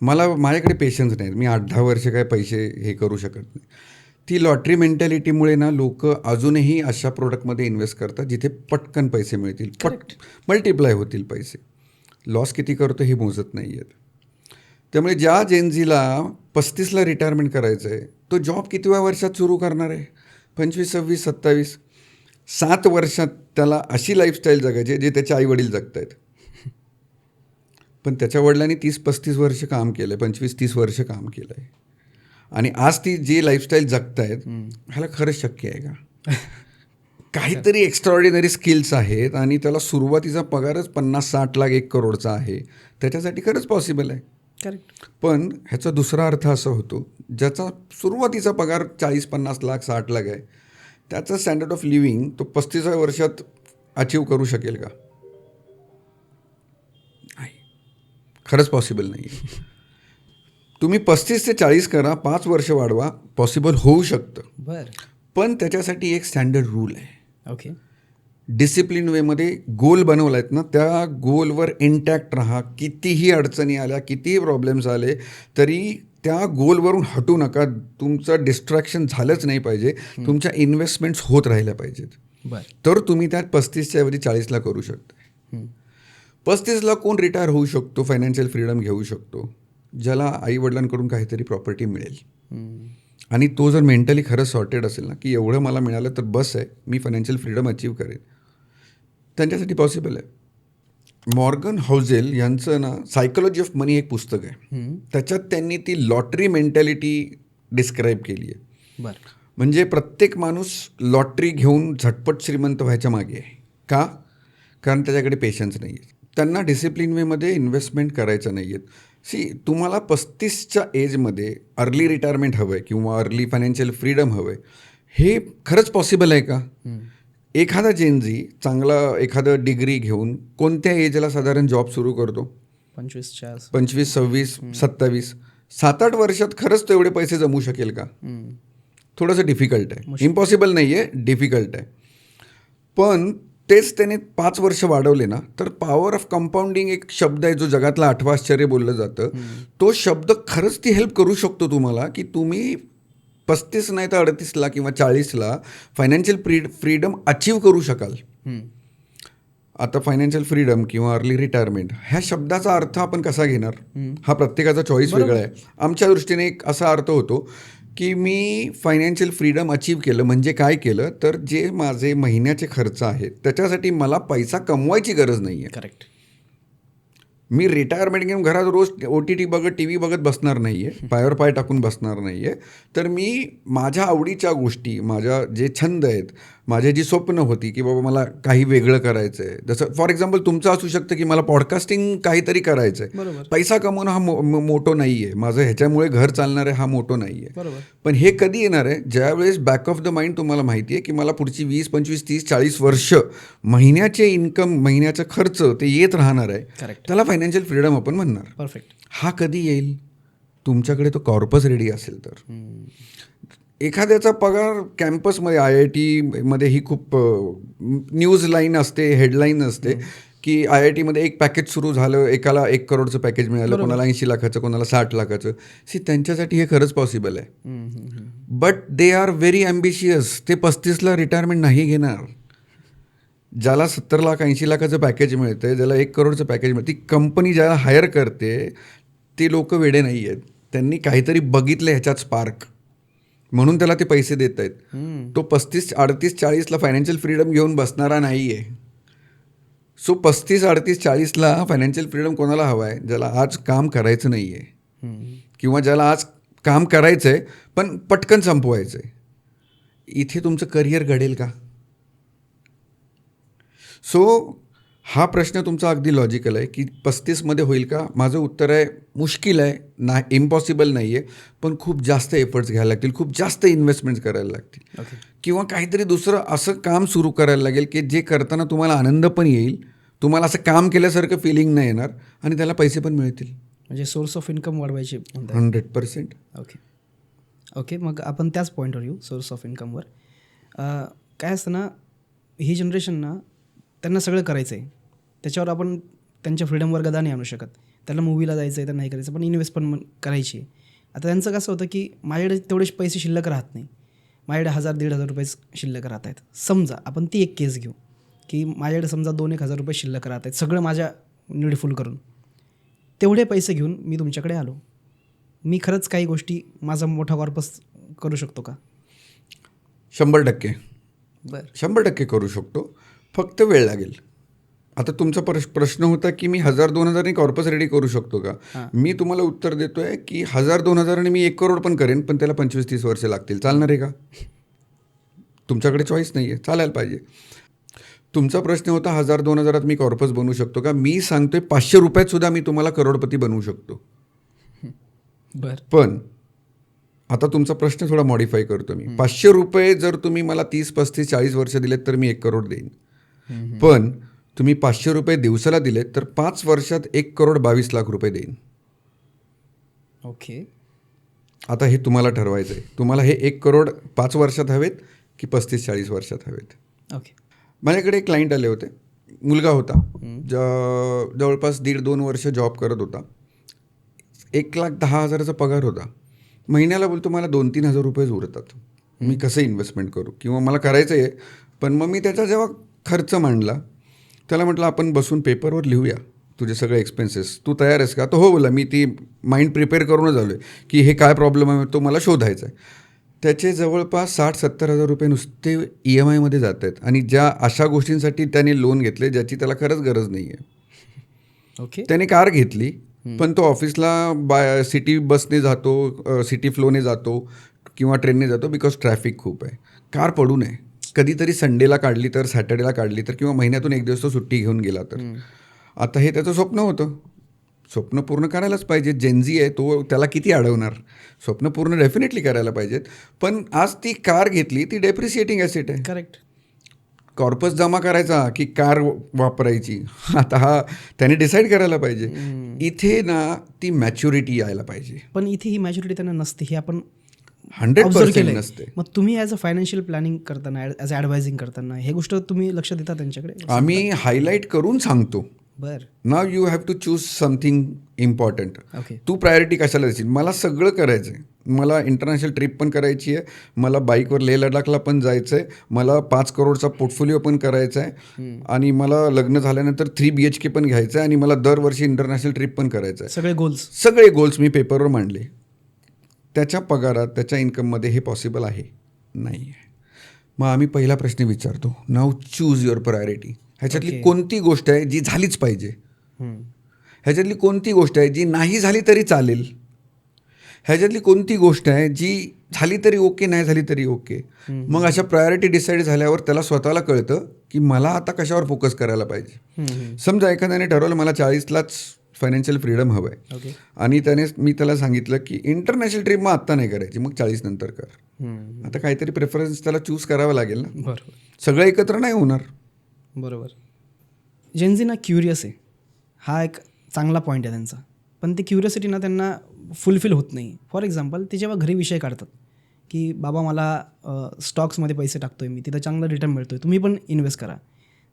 माझ्याकडे पेशन्स नाहीत, मी 8-10 वर्ष काय पैसे हे करू शकत नाही. ती लॉटरी मेंटॅलिटीमुळे ना लोक अजूनही अशा प्रोडक्टमध्ये इन्व्हेस्ट करतात जिथे पटकन पैसे मिळतील, मल्टिप्लाय होतील पैसे. लॉस किती करतो हे मोजत नाही आहेत. त्यामुळे ज्या जेनझीला 35ला रिटायरमेंट करायचं आहे तो जॉब कितव्या वर्षात सुरू करणार आहे? 25, 26, 27. 7 वर्षात त्याला अशी लाईफस्टाईल जगायची जे त्याचे आईवडील जगत आहेत. पण त्याच्या वडिलांनी 30-35 वर्ष काम केलं आहे, 25-30 वर्ष काम केलं आहे. आणि आज ती जी लाईफस्टाईल जगतायत ह्याला खरंच शक्य आहे का? काहीतरी एक्स्ट्रॉर्डिनरी स्किल्स आहेत आणि त्याला सुरुवातीचा पगारच 50-60 लाख 1 करोडचा आहे, त्याच्यासाठी खरंच पॉसिबल आहे. करेक्ट. पण ह्याचा दुसरा अर्थ असा होतो, ज्याचा सुरुवातीचा पगार 40-50 लाख 60 लाख आहे, त्याचा स्टँडर्ड ऑफ लिव्हिंग तो 35व्या वर्षात अचीव करू शकेल का? नाही, खरंच पॉसिबल नाही आहे. तुम्ही 35 ते 40 करा, 5 वर्ष वाढवा, पॉसिबल होऊ शकतं. बरं. पण त्याच्यासाठी एक स्टँडर्ड रूल आहे. ओके. डिसिप्लिन वेमध्ये गोल बनवला आहेत ना, त्या गोलवर इंटॅक्ट राहा. कितीही अडचणी आल्या, कितीही प्रॉब्लेम्स आले तरी त्या गोलवरून हटू नका. तुमचं डिस्ट्रॅक्शन झालंच नाही पाहिजे. तुमच्या इन्व्हेस्टमेंट्स होत राहिल्या पाहिजेत. बरं. तर तुम्ही त्यात 35च्या ऐवजी 40ला करू शकता. 35ला कोण रिटायर होऊ शकतो, फायनान्शियल फ्रीडम घेऊ शकतो? ज्याला आईवडिलांकडून काहीतरी प्रॉपर्टी मिळेल आणि तो जर मेंटली खरंच सॉर्टेड असेल ना की एवढं मला मिळालं तर बस आहे, मी फायनान्शियल फ्रीडम अचीव करेन, त्यांच्यासाठी पॉसिबल आहे. मॉर्गन हाऊसेल यांचं ना सायकोलॉजी ऑफ मनी एक पुस्तक आहे. त्याच्यात त्यांनी ती लॉटरी मेंटॅलिटी डिस्क्राईब केली आहे. बरं. म्हणजे प्रत्येक माणूस लॉटरी घेऊन झटपट श्रीमंत व्हायच्या मागे आहे. का? कारण त्याच्याकडे पेशन्स नाही आहेत. त्यांना डिसिप्लिन वेमध्ये इन्व्हेस्टमेंट करायचं नाही आहेत. तुम्हाला 35च्या एजमध्ये अर्ली रिटायरमेंट हवं आहे किंवा अर्ली फायनान्शियल फ्रीडम हवं आहे, हे खरंच पॉसिबल आहे का? एखादा जेनझी चांगला एखादं डिग्री घेऊन कोणत्या एजला साधारण जॉब सुरू करतो? 25, 26, 27. 7-8 वर्षात खरंच तो एवढे पैसे जमू शकेल का? थोडंसं डिफिकल्ट आहे. इम्पॉसिबल नाही आहे, डिफिकल्ट आहे. पण तेच त्याने 5 वर्ष वाढवले ना तर पॉवर ऑफ कंपाऊंडिंग एक शब्द आहे जो जगातला 8वं आश्चर्य बोललं जातं. तो शब्द खरंच ती हेल्प करू शकतो तुम्हाला की तुम्ही 35 नाही तर 38ला किंवा 40ला फायनान्शियल फ्रीडम अचीव करू शकाल. आता फायनान्शियल फ्रीडम किंवा अर्ली रिटायरमेंट ह्या शब्दाचा अर्थ आपण कसा घेणार हा प्रत्येकाचा चॉईस वेगळा आहे. आमच्या दृष्टीने एक असा अर्थ होतो की मी फायनान्शियल फ्रीडम अचीव केलं म्हणजे काय केलं तर जे माझे महिन्याचे खर्च आहेत त्याच्यासाठी मला पैसा कमवायची गरज नाही आहे. करेक्ट. मी रिटायरमेंट घेऊन घरात रोज OTT बघत TV बघत बसणार नाही आहे, पायावर पाय टाकून बसणार नाही आहे. तर मी माझ्या आवडीच्या गोष्टी, माझ्या जे छंद आहेत, माझी जी स्वप्न होती की बाबा मला काही वेगळं करायचं आहे, जसं फॉर एक्झाम्पल तुमचं असू शकतं की मला पॉडकास्टिंग काहीतरी करायचं आहे. बरोबर. पैसा कमवणं हा मोटो नाही आहे माझं, ह्याच्यामुळे घर चालणार आहे हा मोटो नाही आहे. बरोबर. पण हे कधी येणार आहे ज्यावेळेस बॅक ऑफ द माइंड तुम्हाला माहिती आहे की मला पुढची 20, 25, 30, 40 वर्ष महिन्याचे इन्कम, महिन्याचा खर्च ते येत राहणार आहे. करेक्ट. त्याला फायनान्शियल फ्रीडम आपण म्हणणार. परफेक्ट. हा कधी येईल? तुमच्याकडे तो कॉर्पस रेडी असेल तर. एखाद्याचा पगार कॅम्पसमध्ये IIT मध्ये ही खूप न्यूज लाईन असते, हेडलाईन असते की IIT मध्ये एक पॅकेज सुरू झालं, एकाला 1 करोडचं पॅकेज मिळालं, कोणाला 80 लाखाचं, कोणाला 60 लाखाचं. त्यांच्यासाठी हे खरंच पॉसिबल आहे. But they are very ambitious. ते 35ला रिटायरमेंट नाही घेणार. ज्याला 70 लाख 80 लाखाचं पॅकेज मिळतं, ज्याला 1 करोडचं पॅकेज मिळतं, ती कंपनी ज्याला हायर करते ते लोक वेडे नाही आहेत. त्यांनी काहीतरी बघितलं ह्याच्यात स्पार्क. म्हणून त्याला ते पैसे देत आहेत. तो 35, 38, 40ला फायनान्शियल फ्रीडम घेऊन बसणारा नाही आहे. सो 35, 38, 40ला फायनान्शियल फ्रीडम कोणाला हवा आहे? ज्याला आज काम करायचं नाही आहे किंवा ज्याला आज काम करायचं आहे पण पटकन संपवायचं आहे. इथे तुमचं करिअर घडेल का? सो हा प्रश्न तुमचा अगदी लॉजिकल आहे की 35मध्ये होईल का? माझं उत्तर आहे मुश्किल आहे, ना इम्पॉसिबल नाही आहे, पण खूप जास्त एफर्ट्स घ्यायला लागतील, खूप जास्त इन्व्हेस्टमेंट्स करायला लागतील. किंवा काहीतरी दुसरं असं काम सुरू करायला लागेल की जे करताना तुम्हाला आनंद पण येईल, तुम्हाला असं काम केल्यासारखं फिलिंग नाही येणार आणि त्याला पैसे पण मिळतील. म्हणजे सोर्स ऑफ इन्कम वाढवायचे 100%. ओके, मग आपण त्याच पॉईंटवर येऊ सोर्स ऑफ इन्कमवर. काय असतं ना, ही जनरेशन ना, त्यांना सगळं करायचं आहे, त्याच्यावर आपण त्यांच्या फ्रीडमवर गदा नाही आणू शकत. त्याला मूवीला जायचं आहे, त्यांना हे करायचं, पण इन्व्हेस्ट पण करायची आहे. आता त्यांचं कसं होतं की माझ्याकडे तेवढे पैसे शिल्लक राहत नाही, माझ्याकडे 1,000-1,500 रुपये शिल्लक राहत आहेत. समजा आपण ती एक केस घेऊ की माझ्याकडे समजा 2,000-1,000 रुपये शिल्लक राहत आहेत, सगळं माझ्या नीडफुल करून. तेवढे पैसे घेऊन मी तुमच्याकडे आलो, मी खरंच काही गोष्टी माझा मोठा कॉर्पस करू शकतो का? 100%. बरं, 100% करू शकतो, फक्त वेळ लागेल. आता तुमचा प्रश्न होता की मी 1,000-2,000 कॉर्पस रेडी करू शकतो का? मी तुम्हाला उत्तर देतो आहे की 1,000-2,000 मी 1 करोड पण करेन, पण त्याला 25-30 वर्ष लागतील. चालणार आहे का? तुमच्याकडे चॉईस नाही आहे, चालायला पाहिजे. तुमचा प्रश्न होता 1,000-2,000 मी कॉर्पस बनवू शकतो का? मी सांगतोय 500 रुपयात सुद्धा मी तुम्हाला करोडपती बनवू शकतो. बरं, पण आता तुमचा प्रश्न थोडा मॉडिफाय करतो मी. 500 रुपये जर तुम्ही मला 30, 35, 40 वर्ष दिलेत तर मी 1 करोड देईन. पण तुम्ही 500 रुपये दिवसाला दिलेत तर 5 वर्षात 1 करोड 22 लाख रुपये देईन. ओके. आता हे तुम्हाला ठरवायचं आहे, तुम्हाला हे 1 करोड 5 वर्षात हवेत की 35-40 वर्षात हवेत. ओके. माझ्याकडे एक क्लायंट आले होते, मुलगा होता, जवळपास 1.5-2 वर्ष जॉब करत होता, 1,10,000चा पगार होता. महिन्याला बोलतो मला 2-3 हजार रुपयेच उरतात, मी कसं इन्व्हेस्टमेंट करू किंवा मला करायचं आहे. पण मग मी त्याचा जेव्हा खर्च मांडला, त्याला म्हटलं आपण बसून पेपरवर लिहूया तुझे सगळे एक्सपेन्सेस, तू तयार आहेस का? तो हो बोला, मी ती माइंड प्रिपेअर करूनच आलो आहे की हे काय प्रॉब्लेम आहे तो मला शोधायचा आहे. त्याचे जवळपास 60-70 हजार रुपये नुसते EMIमध्ये जात आहेत आणि ज्या अशा गोष्टींसाठी त्याने लोन घेतले ज्याची त्याला खरंच गरज नाही आहे. ओके. त्याने कार घेतली, पण तो ऑफिसला सिटी बसने जातो, सिटी फ्लोने जातो किंवा ट्रेनने जातो बिकॉज ट्रॅफिक खूप आहे. कार पडू नये, कधीतरी संडेला काढली तर, सॅटर्डेला काढली तर, किंवा महिन्यातून 1 दिवस तो सुट्टी घेऊन गेला तर. आता हे त्याचं स्वप्न होतं, स्वप्न पूर्ण करायलाच पाहिजे. जेनझी आहे तो, त्याला किती अडवणार? स्वप्न पूर्ण डेफिनेटली करायला पाहिजेत. पण आज ती कार घेतली, ती डेप्रिशिएटिंग ॲसेट आहे. करेक्ट. कॉर्पस जमा करायचा की कार वापरायची, आता हा त्याने डिसाईड करायला पाहिजे. इथे ना ती मॅच्युरिटी यायला पाहिजे. पण इथे ही मॅच्युरिटी त्यांना नसते, हे आपण 100% नसते. मग तुम्ही ॲज अ फायनान्शियल प्लॅनिंग करताना, ॲज अ ॲडवायझिंग करताना हे गोष्ट तुम्ही लक्ष देता त्यांच्याकडे? आम्ही हायलाईट करून सांगतो. बरं. Now you have to choose something important. Okay. तू प्रायोरिटी कशाला देशील? मला सगळं करायचं आहे, मला इंटरनॅशनल ट्रिप पण करायची आहे, मला बाईकवर लेह लडाखला पण जायचं आहे, मला 5 करोडचा पोर्टफोलिओ पण करायचा आहे, आणि मला लग्न झाल्यानंतर 3 BHK पण घ्यायचं आहे, आणि मला दरवर्षी इंटरनॅशनल ट्रिप पण करायचं आहे. सगळे गोल्स मी पेपरवर मांडले. त्याच्या पगारात, त्याच्या इन्कममध्ये हे पॉसिबल आहे? नाही आहे. मग आम्ही पहिला प्रश्न विचारतो, नाव चूज युअर प्रायोरिटी. ह्याच्यातली कोणती गोष्ट आहे जी झालीच पाहिजे? ह्याच्यातली कोणती गोष्ट आहे जी नाही झाली तरी चालेल? ह्याच्यातली कोणती गोष्ट आहे जी झाली तरी ओके, नाही झाली तरी ओके? मग अशा प्रायोरिटी डिसाईड झाल्यावर त्याला स्वतःला कळतं की मला आता कशावर फोकस करायला पाहिजे. समजा एखाद्याने ठरवलं मला 40लाच फायनान्शियल फ्रीडम हवं आहे, आणि मी त्याला सांगितलं की इंटरनॅशनल ट्रिप मग आत्ता नाही करायची, मग 40 नंतर कर. आता काहीतरी प्रेफरन्स त्याला चूज करावं लागेल ना. बरोबर. सगळं एकत्र नाही होणार. बरोबर. जेनझीना क्युरियस आहे, हा एक चांगला पॉईंट आहे त्यांचा. पण ती क्युरियोसिटी ना त्यांना फुलफिल होत नाही. फॉर एक्झाम्पल, ते जेव्हा घरी विषय काढतात की बाबा मला स्टॉक्समध्ये पैसे टाकतो आहे मी, तिथं चांगला रिटर्न मिळतो आहे, तुम्ही पण इन्व्हेस्ट करा,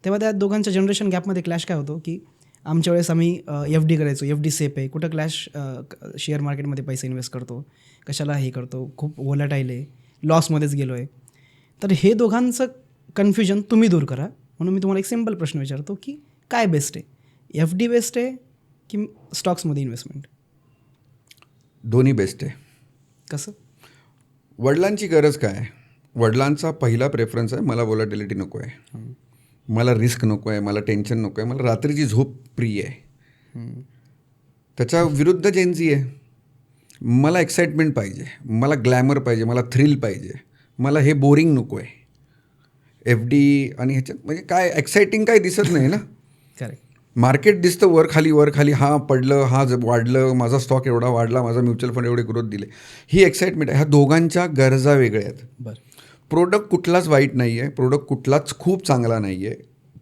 तेव्हा त्या दोघांच्या जनरेशन गॅपमध्ये क्लॅश काय होतो की आमच्या वेळेस आम्ही FD करायचो, FD सेफ आहे, कुठं शेअर मार्केटमध्ये पैसे इन्व्हेस्ट करतो, कशाला हे करतो, खूप वोलॅटाईल आहे, लॉसमध्येच गेलो आहे. तर हे दोघांचं कन्फ्युजन तुम्ही दूर करा, म्हणून मी तुम्हाला एक सिम्पल प्रश्न विचारतो की काय बेस्ट आहे, FD बेस्ट आहे की स्टॉक्समध्ये इन्व्हेस्टमेंट? दोन्ही बेस्ट आहे. कसं? वडिलांची गरज काय आहे? वडिलांचा पहिला प्रेफरन्स आहे, मला व्हॉलॅटिलिटी नको आहे, मला रिस्क नको आहे, मला टेन्शन नको आहे, मला रात्रीची झोप प्रिय आहे. त्याच्या विरुद्ध जेनझी आहे, मला एक्साइटमेंट पाहिजे, मला ग्लॅमर पाहिजे, मला थ्रिल पाहिजे, मला हे बोरिंग नको आहे. FD आणि ह्याच्यात म्हणजे काय एक्साइटिंग काय दिसत नाही ना. करेक्ट. मार्केट दिसतं वर खाली, हा पडलं, हा वाढलं, माझा स्टॉक एवढा वाढला, माझा म्युच्युअल फंड एवढे ग्रोथ दिले, ही एक्साइटमेंट आहे. ह्या दोघांच्या गरजा वेगळ्या आहेत. बरं. प्रोडक्ट कुठलाच वाईट नाही आहे, प्रोडक्ट कुठलाच खूप चांगला नाही आहे,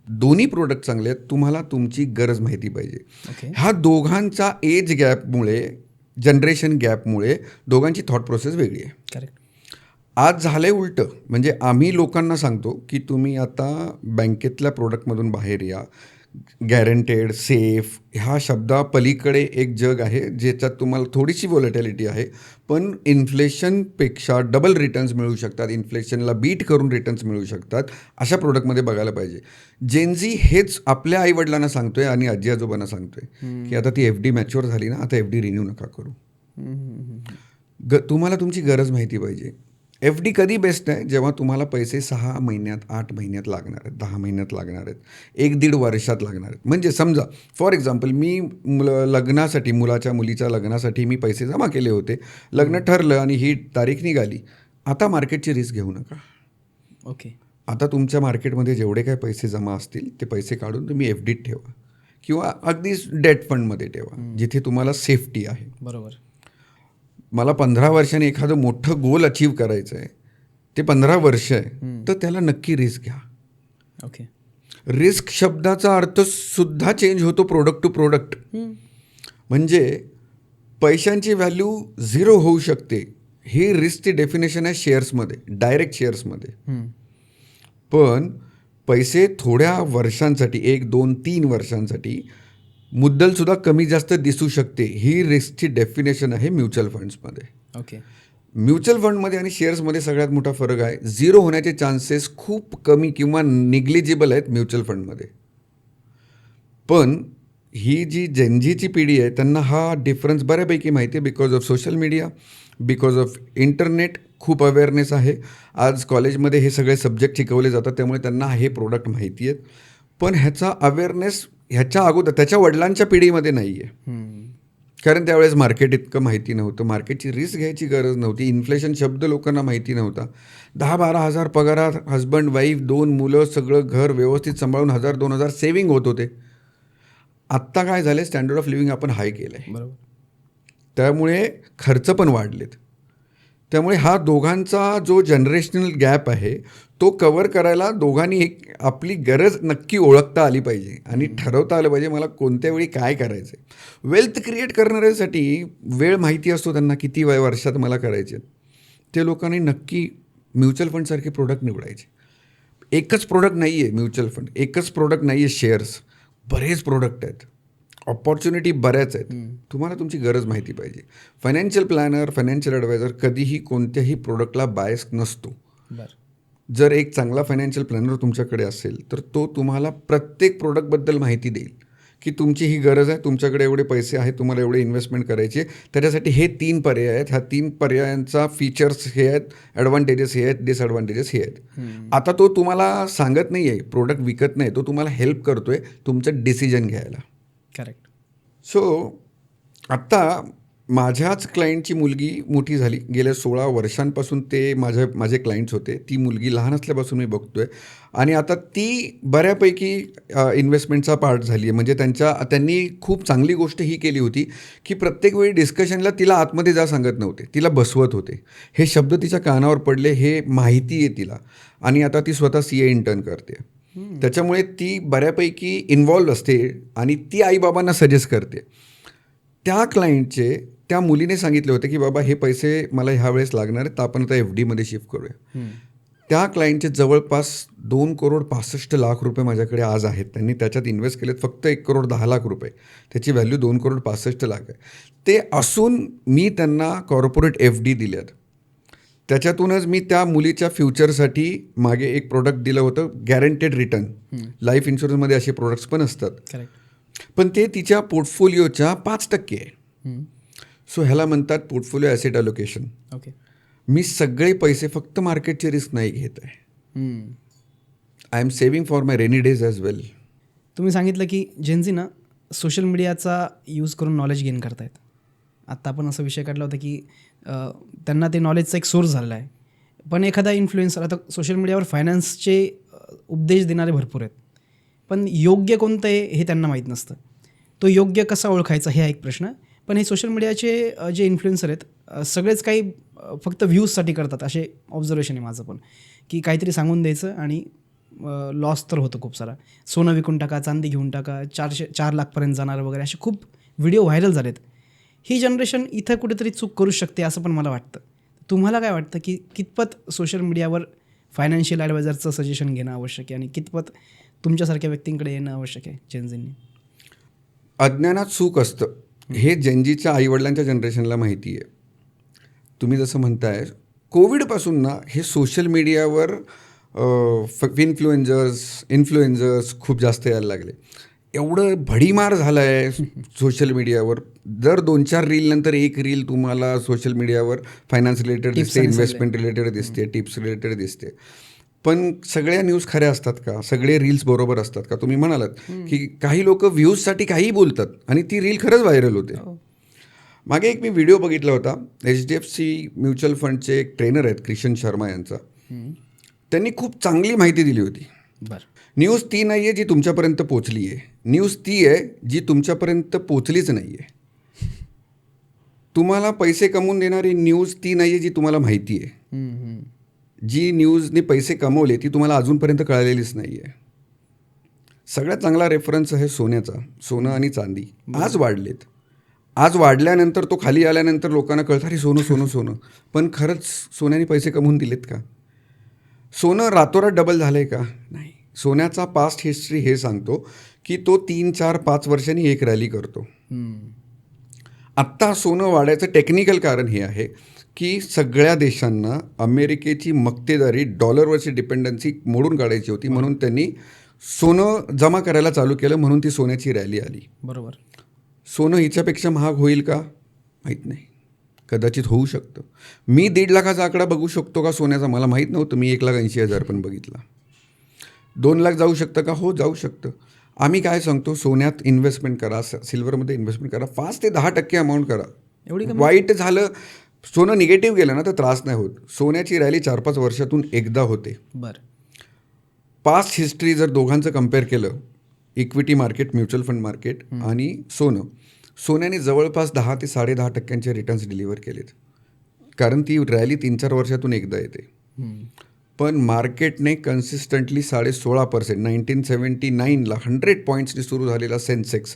दोन्ही प्रोडक्ट चांगले आहेत. तुम्हाला तुमची गरज माहिती पाहिजे. ओके. ह्या दोघांचा एज गॅपमुळे, जनरेशन गॅपमुळे दोघांची थॉट प्रोसेस वेगळी आहे. करेक्ट. आज झालं आहे उलटं. म्हणजे आम्ही लोकांना सांगतो की तुम्ही आता बँकेतल्या प्रोडक्टमधून बाहेर या, गॅरंटेड, सेफ ह्या शब्दापलीकडे एक जग आहे ज्याच्यात तुम्हाला थोडीशी व्हॉलॅटिलिटी आहे, पण इन्फ्लेशनपेक्षा डबल रिटर्न्स मिळू शकतात, इन्फ्लेशनला बीट करून रिटर्न्स मिळू शकतात, अशा प्रोडक्टमध्ये बघायला पाहिजे. जेनझी हेच आपल्या आईवडिलांना सांगतोय आणि आजी आजोबांना सांगतोय की आता ती FD मॅच्युअर झाली ना, आता FD रिन्यू नका करू. तुम्हाला तुमची गरज माहिती पाहिजे. FD कधी बेस्ट आहे? जेव्हा तुम्हाला पैसे 6 महिन्यात, 8 महिन्यात लागणार आहेत, 10 महिन्यात लागणार आहेत, 1-1.5 वर्षात लागणार आहेत. म्हणजे समजा फॉर एक्झाम्पल मी लग्नासाठी, मुलीच्या लग्नासाठी मी पैसे जमा केले होते, लग्न ठरलं आणि ही तारीख निघाली. आता मार्केटची रिस्क घेऊ नका. ओके. आता तुमच्या मार्केटमध्ये जेवढे काही पैसे जमा असतील ते पैसे काढून तुम्ही FDत ठेवा किंवा अगदी डेट फंडमध्ये ठेवा, जिथे तुम्हाला सेफ्टी आहे. बरोबर. मला 15 वर्षांनी एखादं मोठं गोल अचीव करायचं आहे, ते 15 वर्ष आहे, तर त्याला नक्की रिस्क घ्या. ओके. रिस्क शब्दाचा अर्थ सुद्धा चेंज होतो प्रोडक्ट टू प्रोडक्ट. म्हणजे पैशांची व्हॅल्यू 0 होऊ शकते, ही रिस्कची डेफिनेशन आहे शेअर्समध्ये, डायरेक्ट शेअर्समध्ये. पण पैसे थोड्या वर्षांसाठी, 1, 2, 3 वर्षांसाठी मुद्दलसुद्धा कमी जास्त दिसू शकते, ही रिस्कची डेफिनेशन आहे म्युच्युअल फंड्समध्ये. ओके. म्युच्युअल फंडमध्ये आणि शेअर्समध्ये सगळ्यात मोठा फरक आहे, 0 होण्याचे चान्सेस खूप कमी किंवा निग्लिजिबल आहेत म्युच्युअल फंडमध्ये. पण ही जी जेनझीची पिढी आहे त्यांना हा डिफरन्स बऱ्यापैकी माहिती आहे, because of social media, because of internet. खूप अवेअरनेस आहे. आज कॉलेजमध्ये हे सगळे सब्जेक्ट शिकवले जातात, त्यामुळे त्यांना हे प्रोडक्ट माहिती आहेत. पण ह्याचा अवेअरनेस ह्याच्या अगोदर त्याच्या वडिलांच्या पिढीमध्ये नाही आहे, कारण त्यावेळेस मार्केट इतकं माहिती नव्हतं, मार्केटची रिस्क घ्यायची गरज नव्हती, इन्फ्लेशन शब्द लोकांना माहिती नव्हता. 10-12 हजार पगारात हजबंड वाईफ, 2 मुलं, सगळं घर व्यवस्थित सांभाळून 1,000-2,000 सेव्हिंग होत होते. आत्ता काय झालं, स्टँडर्ड ऑफ लिव्हिंग आपण हाय केलं आहे, बरोबर. त्यामुळे खर्च पण वाढलेत. त्यामुळे हा दोघांचा जो जनरेशनल गॅप आहे तो कवर करायला दोघांनी एक आपली गरज नक्की ओळखता आली पाहिजे आणि ठरवता आलं पाहिजे मला कोणत्या वेळी काय करायचं आहे. वेल्थ क्रिएट करणाऱ्यासाठी वेळ माहिती असतो त्यांना, किती वर्षात मला करायचे. ते लोकांनी नक्की म्युच्युअल फंडसारखे प्रोडक्ट निवडायचे. एकच प्रोडक्ट नाही आहे म्युच्युअल फंड, एकच प्रोडक्ट नाही आहे शेअर्स, बरेच प्रोडक्ट आहेत, ऑपॉर्च्युनिटी बऱ्याच आहेत. तुम्हाला तुमची गरज माहिती पाहिजे. फायनान्शियल प्लॅनर, फायनान्शियल ॲडवायझर कधीही कोणत्याही प्रोडक्टला बायस नसतो. जर एक चांगला फायनान्शियल प्लॅनर तुमच्याकडे असेल तर तो तुम्हाला प्रत्येक प्रोडक्टबद्दल माहिती देईल की तुमची ही गरज आहे, तुमच्याकडे एवढे पैसे आहेत, तुम्हाला एवढे इन्व्हेस्टमेंट करायची आहे, त्याच्यासाठी हे 3 पर्याय आहेत, ह्या 3 पर्यायांचा फीचर्स हे आहेत, ॲडव्हान्टेजेस हे आहेत, डिसॲडव्हान्टेजेस हे आहेत. आता तो तुम्हाला सांगत नाही आहे, प्रोडक्ट विकत नाही, तो तुम्हाला हेल्प करतो आहे तुमचं डिसिजन घ्यायला. करेक्ट. सो आत्ता माझ्याच क्लायंटची मुलगी मोठी झाली, गेल्या 16 वर्षांपासून ते माझे क्लायंट्स होते. ती मुलगी लहान असल्यापासून मी बघतो आहे आणि आता ती बऱ्यापैकी इन्व्हेस्टमेंटचा पार्ट झाली आहे. म्हणजे त्यांनी खूप चांगली गोष्ट ही केली होती की प्रत्येक वेळी डिस्कशनला तिला आतमध्ये जा सांगत नव्हते, तिला बसवत होते. हे शब्द तिच्या कानावर पडले, हे माहिती आहे तिला, आणि आता ती स्वतः CA इंटर्न करते. त्याच्यामुळे ती बऱ्यापैकी इन्व्हॉल्व असते आणि ती आईबाबांना सजेस्ट करते. त्या क्लायंटचे त्या मुलीने सांगितले होते की बाबा हे पैसे मला ह्या वेळेस लागणार आहेत, तर आपण आता FDमध्ये शिफ्ट करूया. त्या क्लायंटचे जवळपास 2,65,00,000 रुपये माझ्याकडे आज आहेत. त्यांनी त्याच्यात इन्व्हेस्ट केलेत फक्त 1,10,00,000 रुपये. त्याची व्हॅल्यू 2,65,00,000 आहे. ते असून मी त्यांना कॉर्पोरेट FD दिल्यात. त्याच्यातूनच मी त्या मुलीच्या फ्युचरसाठी मागे एक प्रोडक्ट दिलं होतं, गॅरंटेड रिटर्न. लाईफ इन्शुरन्समध्ये असे प्रोडक्ट्स पण असतात. करेक्ट. पण ते तिच्या पोर्टफोलिओच्या 5% आहे. सो ह्याला म्हणतात पोर्टफोलिओ ॲसेट अलोकेशन. ओके. मी सगळे पैसे फक्त मार्केटची रिस्क नाही घेत आहे. I am saving for my rainy days as well. तुम्ही सांगितलं की जेनझी ना सोशल मीडियाचा यूज करून नॉलेज गेन करतायत. आत्ता आपण असा विषय काढला होता की त्यांना ते नॉलेजचा एक सोर्स झाला आहे. पण एखादा इन्फ्लुएन्सर, आता सोशल मीडियावर फायनान्सचे उपदेश देणारे भरपूर आहेत, पण योग्य कोणतं आहे हे त्यांना माहीत नसतं. तो योग्य कसा ओळखायचा हे एक प्रश्न. पण हे सोशल मीडियाचे जे इन्फ्लुएन्सर आहेत सगळेच काही फक्त व्ह्यूजसाठी करतात, असे ऑब्झर्वेशन आहे माझं पण, की काहीतरी सांगून द्यायचं आणि लॉस तर होतं खूप सारा. सोनं विकून टाका, चांदी घेऊन टाका, 4 लाखपर्यंत जाणार वगैरे असे खूप व्हिडिओ व्हायरल झालेत. ही जनरेशन इथं कुठेतरी चूक करू शकते असं पण मला वाटतं. तुम्हाला काय वाटतं की कितपत सोशल मीडियावर फायनान्शियल ॲडवायझरचं सजेशन घेणं आवश्यक आहे आणि कितपत तुमच्यासारख्या व्यक्तींकडे येणं आवश्यक आहे जेनझींनी? अज्ञानात सुख असतं हे जेनजीच्या आईवडिलांच्या जनरेशनला माहिती आहे. तुम्ही जसं म्हणताय, कोविडपासून ना हे सोशल मीडियावर इन्फ्लुएन्झर्स खूप जास्त यायला लागले. एवढं भडीमार झालं आहे सोशल मीडियावर. दर 2-4 रीलनंतर एक रील तुम्हाला सोशल मीडियावर फायनान्स रिलेटेड दिसते, इन्व्हेस्टमेंट रिलेटेड दिसते, टिप्स रिलेटेड दिसते. पण सगळ्या न्यूज खऱ्या असतात का? सगळे रील्स बरोबर असतात का? तुम्ही म्हणालात की काही लोक व्ह्यूजसाठी काहीही बोलतात आणि ती रील खरंच व्हायरल होते. मागे एक मी व्हिडिओ बघितला होता, HDFC म्युच्युअल फंडचे एक ट्रेनर आहेत क्रिशन शर्मा यांचा. त्यांनी खूप चांगली माहिती दिली होती. बरं. न्यूज ती नाही आहे जी तुमच्यापर्यंत पोचली आहे, न्यूज ती आहे जी तुमच्यापर्यंत पोचलीच नाही आहे. तुम्हाला पैसे कमवून देणारी न्यूज ती नाही आहे जी तुम्हाला माहिती आहे. जी न्यूजने पैसे कमवले ती तुम्हाला अजूनपर्यंत कळलेलीच नाही आहे. सगळ्यात चांगला रेफरन्स आहे सोन्याचा. सोनं आणि चांदी आज वाढलेत. आज वाढल्यानंतर तो खाली आल्यानंतर लोकांना कळतं अरे सोनं सोनं सोनं. पण खरंच सोन्याने पैसे कमवून दिलेत का? सोनं रातोरात डबल झालं आहे का? नाही. सोन्याचा पास्ट हिस्ट्री हे सांगतो की तो 3-4-5 वर्षांनी एक रॅली करतो. आत्ता सोनं वाढायचं टेक्निकल कारण हे आहे की सगळ्या देशांना अमेरिकेची मक्तेदारी, डॉलरवरची डिपेंडन्सी मोडून काढायची होती, म्हणून त्यांनी सोनं जमा करायला चालू केलं, म्हणून ती सोन्याची रॅली आली. बरोबर. सोनं हिच्यापेक्षा महाग होईल का? माहीत नाही, कदाचित होऊ शकतं. मी 1.5 लाखाचा आकडा बघू शकतो का सोन्याचा? मला माहीत नव्हतं. मी 1,80,000 पण बघितला. 2 लाख जाऊ शकतं का? हो, जाऊ शकतं. आम्ही काय सांगतो, सोन्यात इन्व्हेस्टमेंट करा, सिल्वरमध्ये इन्व्हेस्टमेंट करा, 5 ते 10% अमाऊंट करा. एवढी वाईट झालं, सोनं निगेटिव्ह गेलं ना तर त्रास नाही होत. सोन्याची रॅली 4-5 वर्षातून एकदा होते. बरं. पास्ट हिस्ट्री जर दोघांचं कम्पेअर केलं, equity market, mutual fund market आणि सोन्याने जवळपास 10 ते 10.5% रिटर्न्स डिलिव्हर केलेत. कारण ती रॅली 3-4 वर्षातून एकदा येते. पण मार्केटने कन्सिस्टंटली 16.5%, 1979ला 100 पॉईंट्सनी सुरू झालेला सेन्सेक्स,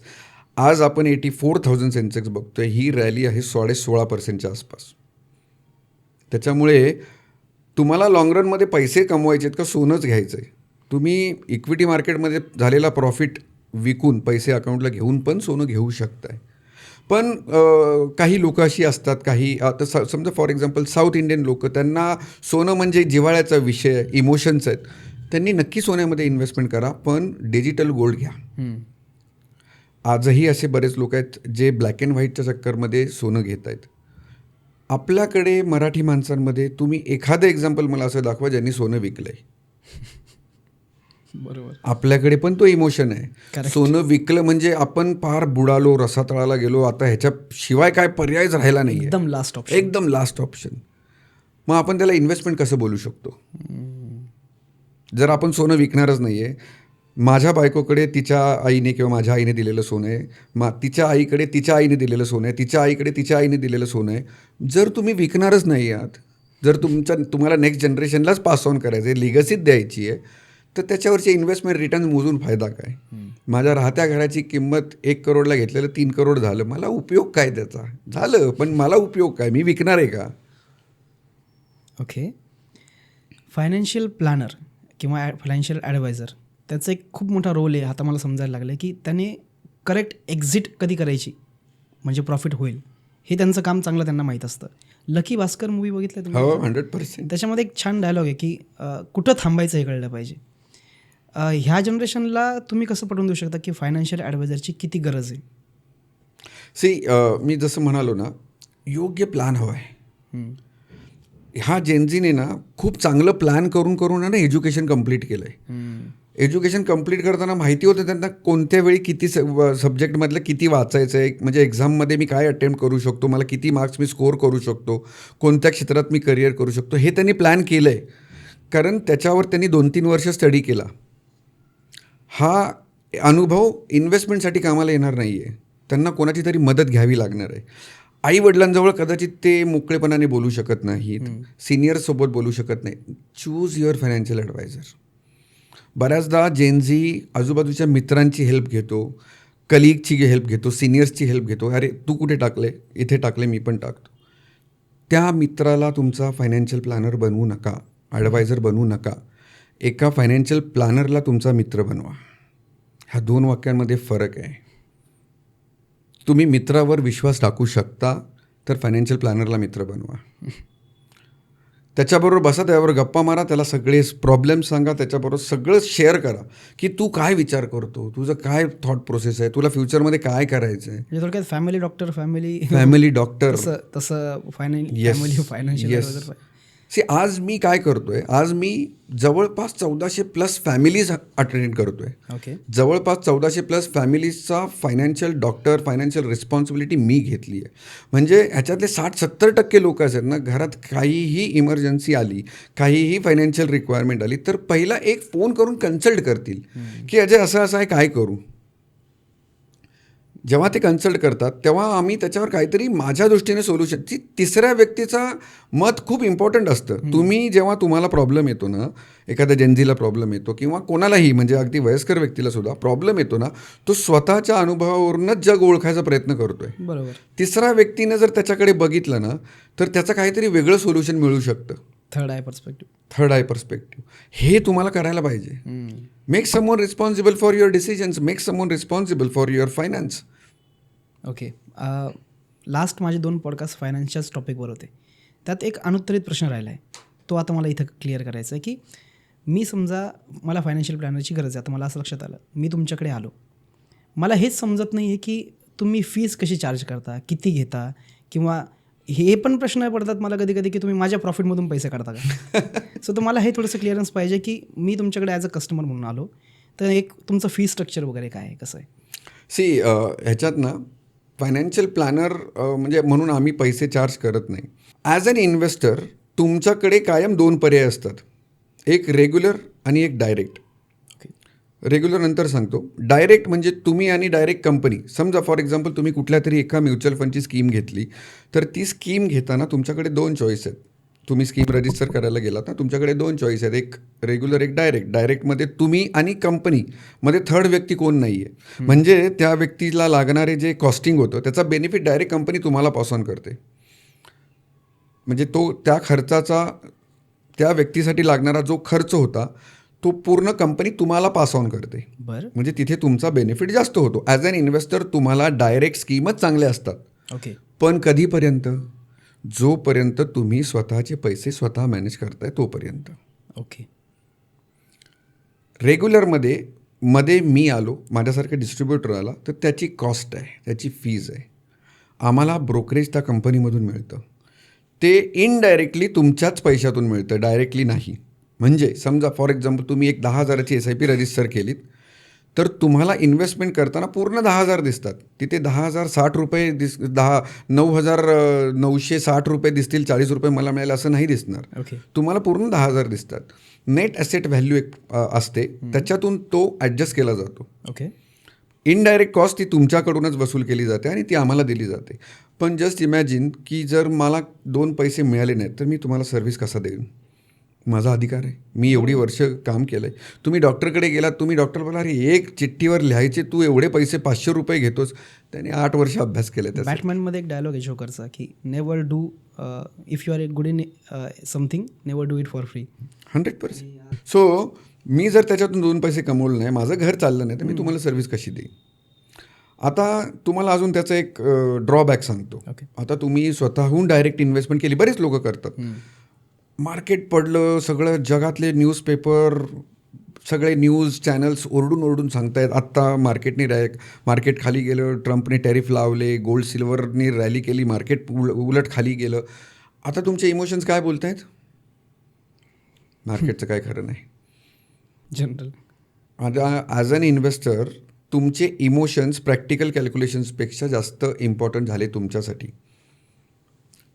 आज आपण 84,000 सेन्सेक्स बघतोय. ही रॅली आहे 16.5%च्या आसपास. त्याच्यामुळे तुम्हाला लाँग रनमध्ये पैसे कमवायचे आहेत का सोनंच घ्यायचं आहे? तुम्ही इक्विटी मार्केटमध्ये झालेला प्रॉफिट विकून पैसे अकाउंटला घेऊन पण सोनं घेऊ शकताय. पण काही लोक अशी असतात, काही आता समजा फॉर एक्झाम्पल साऊथ इंडियन लोक, त्यांना सोनं म्हणजे जिव्हाळ्याचा विषय, इमोशन्स आहेत. त्यांनी नक्की सोन्यामध्ये इन्व्हेस्टमेंट करा, पण डिजिटल गोल्ड घ्या. आजही असे बरेच लोक आहेत जे ब्लॅक अँड व्हाईटच्या चक्करमध्ये सोनं घेत आहेत. आपल्याकडे मराठी माणसांमध्ये तुम्ही एखादं एक्झाम्पल मला असं दाखवा ज्यांनी सोनं विकलं आहे. बरोबर. आपल्याकडे पण तो इमोशन आहे. सोनं विकलं म्हणजे आपण फार बुडालो, रसातळाला गेलो, आता ह्याच्याशिवाय काय पर्यायच राहिला नाही, एकदम लास्ट ऑप्शन. एकदम लास्ट ऑप्शन. मग आपण त्याला इन्व्हेस्टमेंट कसं बोलू शकतो? जर आपण सोनं विकणारच नाही आहे, माझ्या बायकोकडे तिच्या आईने किंवा माझ्या आईने दिलेलं सोनं आहे, तिच्या आईकडे तिच्या आईने दिलेलं सोनं आहे, तिच्या आईकडे तिच्या आईने दिलेलं सोनं आहे. जर तुम्ही विकणारच नाही आहात, जर तुम्हाला नेक्स्ट जनरेशनलाच पास ऑन करायचं आहे, लिगसीत द्यायची आहे, तर त्याच्यावरचे इन्व्हेस्टमेंट रिटर्न मोजून फायदा काय? माझ्या राहत्या घराची किंमत 1 करोडला घेतलेलं 3 करोड झालं, मला उपयोग काय त्याचा? झालं, पण मला उपयोग काय? मी विकणार आहे का? ओके. फायनान्शियल प्लॅनर किंवा फायनान्शियल ॲडवायझर, त्याचा एक खूप मोठा रोल आहे. आता मला समजायला लागलं की त्याने करेक्ट एक्झिट कधी करायची म्हणजे प्रॉफिट होईल, हे त्यांचं काम चांगलं त्यांना माहीत असतं. लकी भास्कर मूवी बघितलं तुम्ही? हो, 100%. त्याच्यामध्ये एक छान डायलॉग आहे की कुठं थांबायचं हे कळलं पाहिजे. ह्या जनरेशनला तुम्ही कसं पटवून देऊ शकता की फायनान्शियल ॲडवायझरची किती गरज आहे? मी जसं म्हणालो ना, योग्य प्लॅन हवा आहे. ह्या जेनझीने ना खूप चांगलं प्लॅन करून करून ना एज्युकेशन कंप्लीट केलं आहे. एज्युकेशन कंप्लीट करताना माहिती होतं त्यांना कोणत्या वेळी किती सब्जेक्टमधलं किती वाचायचं आहे, म्हणजे एक्झाममध्ये मी काय अटेम्प्ट करू शकतो, मला किती मार्क्स मी स्कोअर करू शकतो, कोणत्या क्षेत्रात मी करिअर करू शकतो, हे त्यांनी प्लॅन केलं आहे. कारण त्याच्यावर त्यांनी 2-3 वर्ष स्टडी केला. हा अनुभव इन्व्हेस्टमेंटसाठी कामाला येणार नाही आहे. त्यांना कोणाची तरी मदत घ्यावी लागणार आहे. आईवडिलांजवळ कदाचित ते मोकळेपणाने बोलू शकत नाहीत, सिनियर्ससोबत बोलू शकत नाही. Choose your financial advisor. बऱ्याचदा जेनझी आजूबाजूच्या मित्रांची हेल्प घेतो, कलिगची हेल्प घेतो, सिनियर्सची हेल्प घेतो. अरे तू कुठे टाकले, इथे टाकले, मी पण टाकतो. त्या मित्राला तुमचा फायनान्शियल प्लॅनर बनवू नका, ॲडवायझर बनवू नका. एका फायनान्शियल प्लॅनरला तुमचा मित्र बनवा. ह्या 2 वाक्यांमध्ये फरक आहे. तुम्ही मित्रावर विश्वास टाकू शकता तर फायनान्शियल प्लॅनरला मित्र बनवा. त्याच्याबरोबर बसा, त्यावर गप्पा मारा, त्याला सगळे प्रॉब्लेम सांगा, त्याच्याबरोबर सगळं शेअर करा की तू काय विचार करतो, तुझं काय थॉट प्रोसेस आहे, तुला फ्युचरमध्ये काय करायचं आहे. म्हणजे थोडक्यात फॅमिली डॉक्टर, फॅमिली डॉक्टर तसं फायनान्शियल. आज मी काय करतोय, आज मी जवळपास 1400+ फॅमिलीज अटेंड करतोय. ओके. जवळपास 1400+ फॅमिलीजचा फायनान्शियल डॉक्टर, फायनान्शियल रिस्पॉन्सिबिलिटी मी घेतली आहे. म्हणजे ह्याच्यातले 60-70% लोक आहेत ना, घरात काहीही इमर्जन्सी आली, काहीही फायनान्शियल रिक्वायरमेंट आली तर पहिला एक फोन करून कन्सल्ट करतील की अजय असं असं आहे, काय करू. जेव्हा ते कन्सल्ट करतात तेव्हा आम्ही त्याच्यावर काहीतरी माझ्या दृष्टीने सोल्युशन, ती तिसऱ्या व्यक्तीचा मत खूप इम्पॉर्टंट असतं. तुम्ही जेव्हा तुम्हाला प्रॉब्लेम येतो ना, एखाद्या जेनझीला प्रॉब्लेम येतो किंवा कोणालाही, म्हणजे अगदी वयस्कर व्यक्तीला सुद्धा प्रॉब्लेम येतो ना, तो स्वतःच्या अनुभवावरूनच जग ओळखायचा प्रयत्न करतोय. बरोबर. तिसऱ्या व्यक्तीनं जर त्याच्याकडे बघितलं ना तर त्याचं काहीतरी वेगळं सोल्युशन मिळू शकतं. Third I perspective. हे तुम्हाला करायला पाहिजे. Make someone responsible for your decisions, make someone responsible for your finance. Okay. Last माझे 2 पॉडकास्ट फायनान्सच्याच टॉपिकवर होते. त्यात एक अनुत्तरित प्रश्न राहिला आहे, तो आता मला इथं क्लिअर करायचा आहे की मी समजा मला फायनान्शियल प्लॅनरची गरज आहे. आता मला असं लक्षात आलं, मी तुमच्याकडे आलो, मला हेच समजत नाही आहे की तुम्ही फीज कशी चार्ज करता, किती घेता, किंवा हे पण प्रश्न पडतात मला कधी कधी की तुम्ही माझ्या प्रॉफिटमधून पैसे काढता का. सो तुम्हाला हे थोडंसं क्लिअरन्स पाहिजे की मी तुमच्याकडे ॲज अ कस्टमर म्हणून आलो तर एक तुमचं फी स्ट्रक्चर वगैरे काय आहे, कसं आहे. ह्याच्यात ना फायनान्शियल प्लॅनर म्हणजे म्हणून आम्ही पैसे चार्ज करत नाही. ॲज अन इन्व्हेस्टर तुमच्याकडे कायम 2 पर्याय असतात, एक रेग्युलर आणि एक डायरेक्ट. रेग्युलर नंतर सांगतो. डायरेक्ट म्हणजे तुम्ही आणि डायरेक्ट कंपनी. समजा फॉर एक्झाम्पल तुम्ही कुठल्या तरी एका म्युच्युअल फंडची स्कीम घेतली तर ती स्कीम घेताना तुमच्याकडे 2 चॉईस आहेत. तुम्ही स्कीम रजिस्टर करायला गेलात ना, तुमच्याकडे 2 चॉईस आहेत, एक रेग्युलर, एक डायरेक्ट. डायरेक्टमध्ये तुम्ही आणि कंपनीमध्ये थर्ड व्यक्ती कोण नाही आहे. म्हणजे त्या व्यक्तीला लागणारे जे कॉस्टिंग होतं त्याचा बेनिफिट डायरेक्ट कंपनी तुम्हाला पास ऑन करते. म्हणजे तो त्या खर्चाचा, त्या व्यक्तीसाठी लागणारा जो खर्च होता तो पूर्ण कंपनी तुम्हाला पास ऑन करते. बरं. म्हणजे तिथे तुमचा बेनिफिट जास्त होतो. ॲज अन इन्व्हेस्टर तुम्हाला डायरेक्ट स्कीमच चांगल्या असतात. ओके. पण कधीपर्यंत, जोपर्यंत तुम्ही स्वतःचे पैसे स्वतः मॅनेज करताय तोपर्यंत. ओके. रेग्युलरमध्ये मी आलो, माझ्यासारखा डिस्ट्रीब्युटर आला तर त्याची कॉस्ट आहे, त्याची फीज आहे. आम्हाला ब्रोकरेज त्या कंपनीमधून मिळतं, ते इनडायरेक्टली तुमच्याच पैशातून मिळतं, डायरेक्टली नाही. म्हणजे समजा फॉर एक्झाम्पल तुम्ही एक 10,000ची SIP रजिस्टर केलीत तर तुम्हाला इन्व्हेस्टमेंट करताना पूर्ण 10,000 दिसतात. तिथे 10,060 रुपये 9,960 रुपये दिसतील, 40 रुपये मला मिळेल असं नाही दिसणार. ओके. तुम्हाला पूर्ण 10,000 दिसतात. नेट ॲसेट व्हॅल्यू एक असते, त्याच्यातून तो ॲडजस्ट केला जातो. ओके. इनडायरेक्ट कॉस्ट ती तुमच्याकडूनच वसूल केली जाते आणि ती आम्हाला दिली जाते. पण जस्ट इमॅजिन की जर मला 2 पैसे मिळाले नाहीत तर मी तुम्हाला सर्व्हिस कसा देईन. माझा अधिकार आहे, मी एवढी वर्ष काम केलं आहे. तुम्ही डॉक्टरकडे गेलात, तुम्ही डॉक्टर बोला अरे एक चिठ्ठीवर लिहायचे तू एवढे पैसे 500 रुपये घेतोस. त्याने 8 वर्ष अभ्यास केले. त्याचा बॅटमॅनमध्ये एक डायलॉग आहे जोकरचा की never do if you are good in something never do it for free. 100%. So मी जर त्याच्यातून 2 पैसे कमवले नाही, माझं घर चाललं नाही तर मी तुम्हाला सर्व्हिस कशी देईन. आता तुम्हाला अजून त्याचं एक ड्रॉबॅक सांगतो. आता तुम्ही स्वतःहून डायरेक्ट इन्व्हेस्टमेंट केली, बरेच लोक करतात. मार्केट पडलं, सगळं जगातले न्यूजपेपर, सगळे न्यूज चॅनल्स ओरडून सांगतायत आत्ता मार्केट खाली गेलं, ट्रम्पने टॅरिफ लावले, गोल्ड सिल्वरने रॅली केली, मार्केट उलट खाली गेलं. आता तुमचे इमोशन्स काय बोलत आहेत? मार्केटचं काय खरं नाही. जनरल आता ॲज अन इन्व्हेस्टर तुमचे इमोशन्स प्रॅक्टिकल कॅल्क्युलेशन्सपेक्षा जास्त इम्पॉर्टंट झाले तुमच्यासाठी.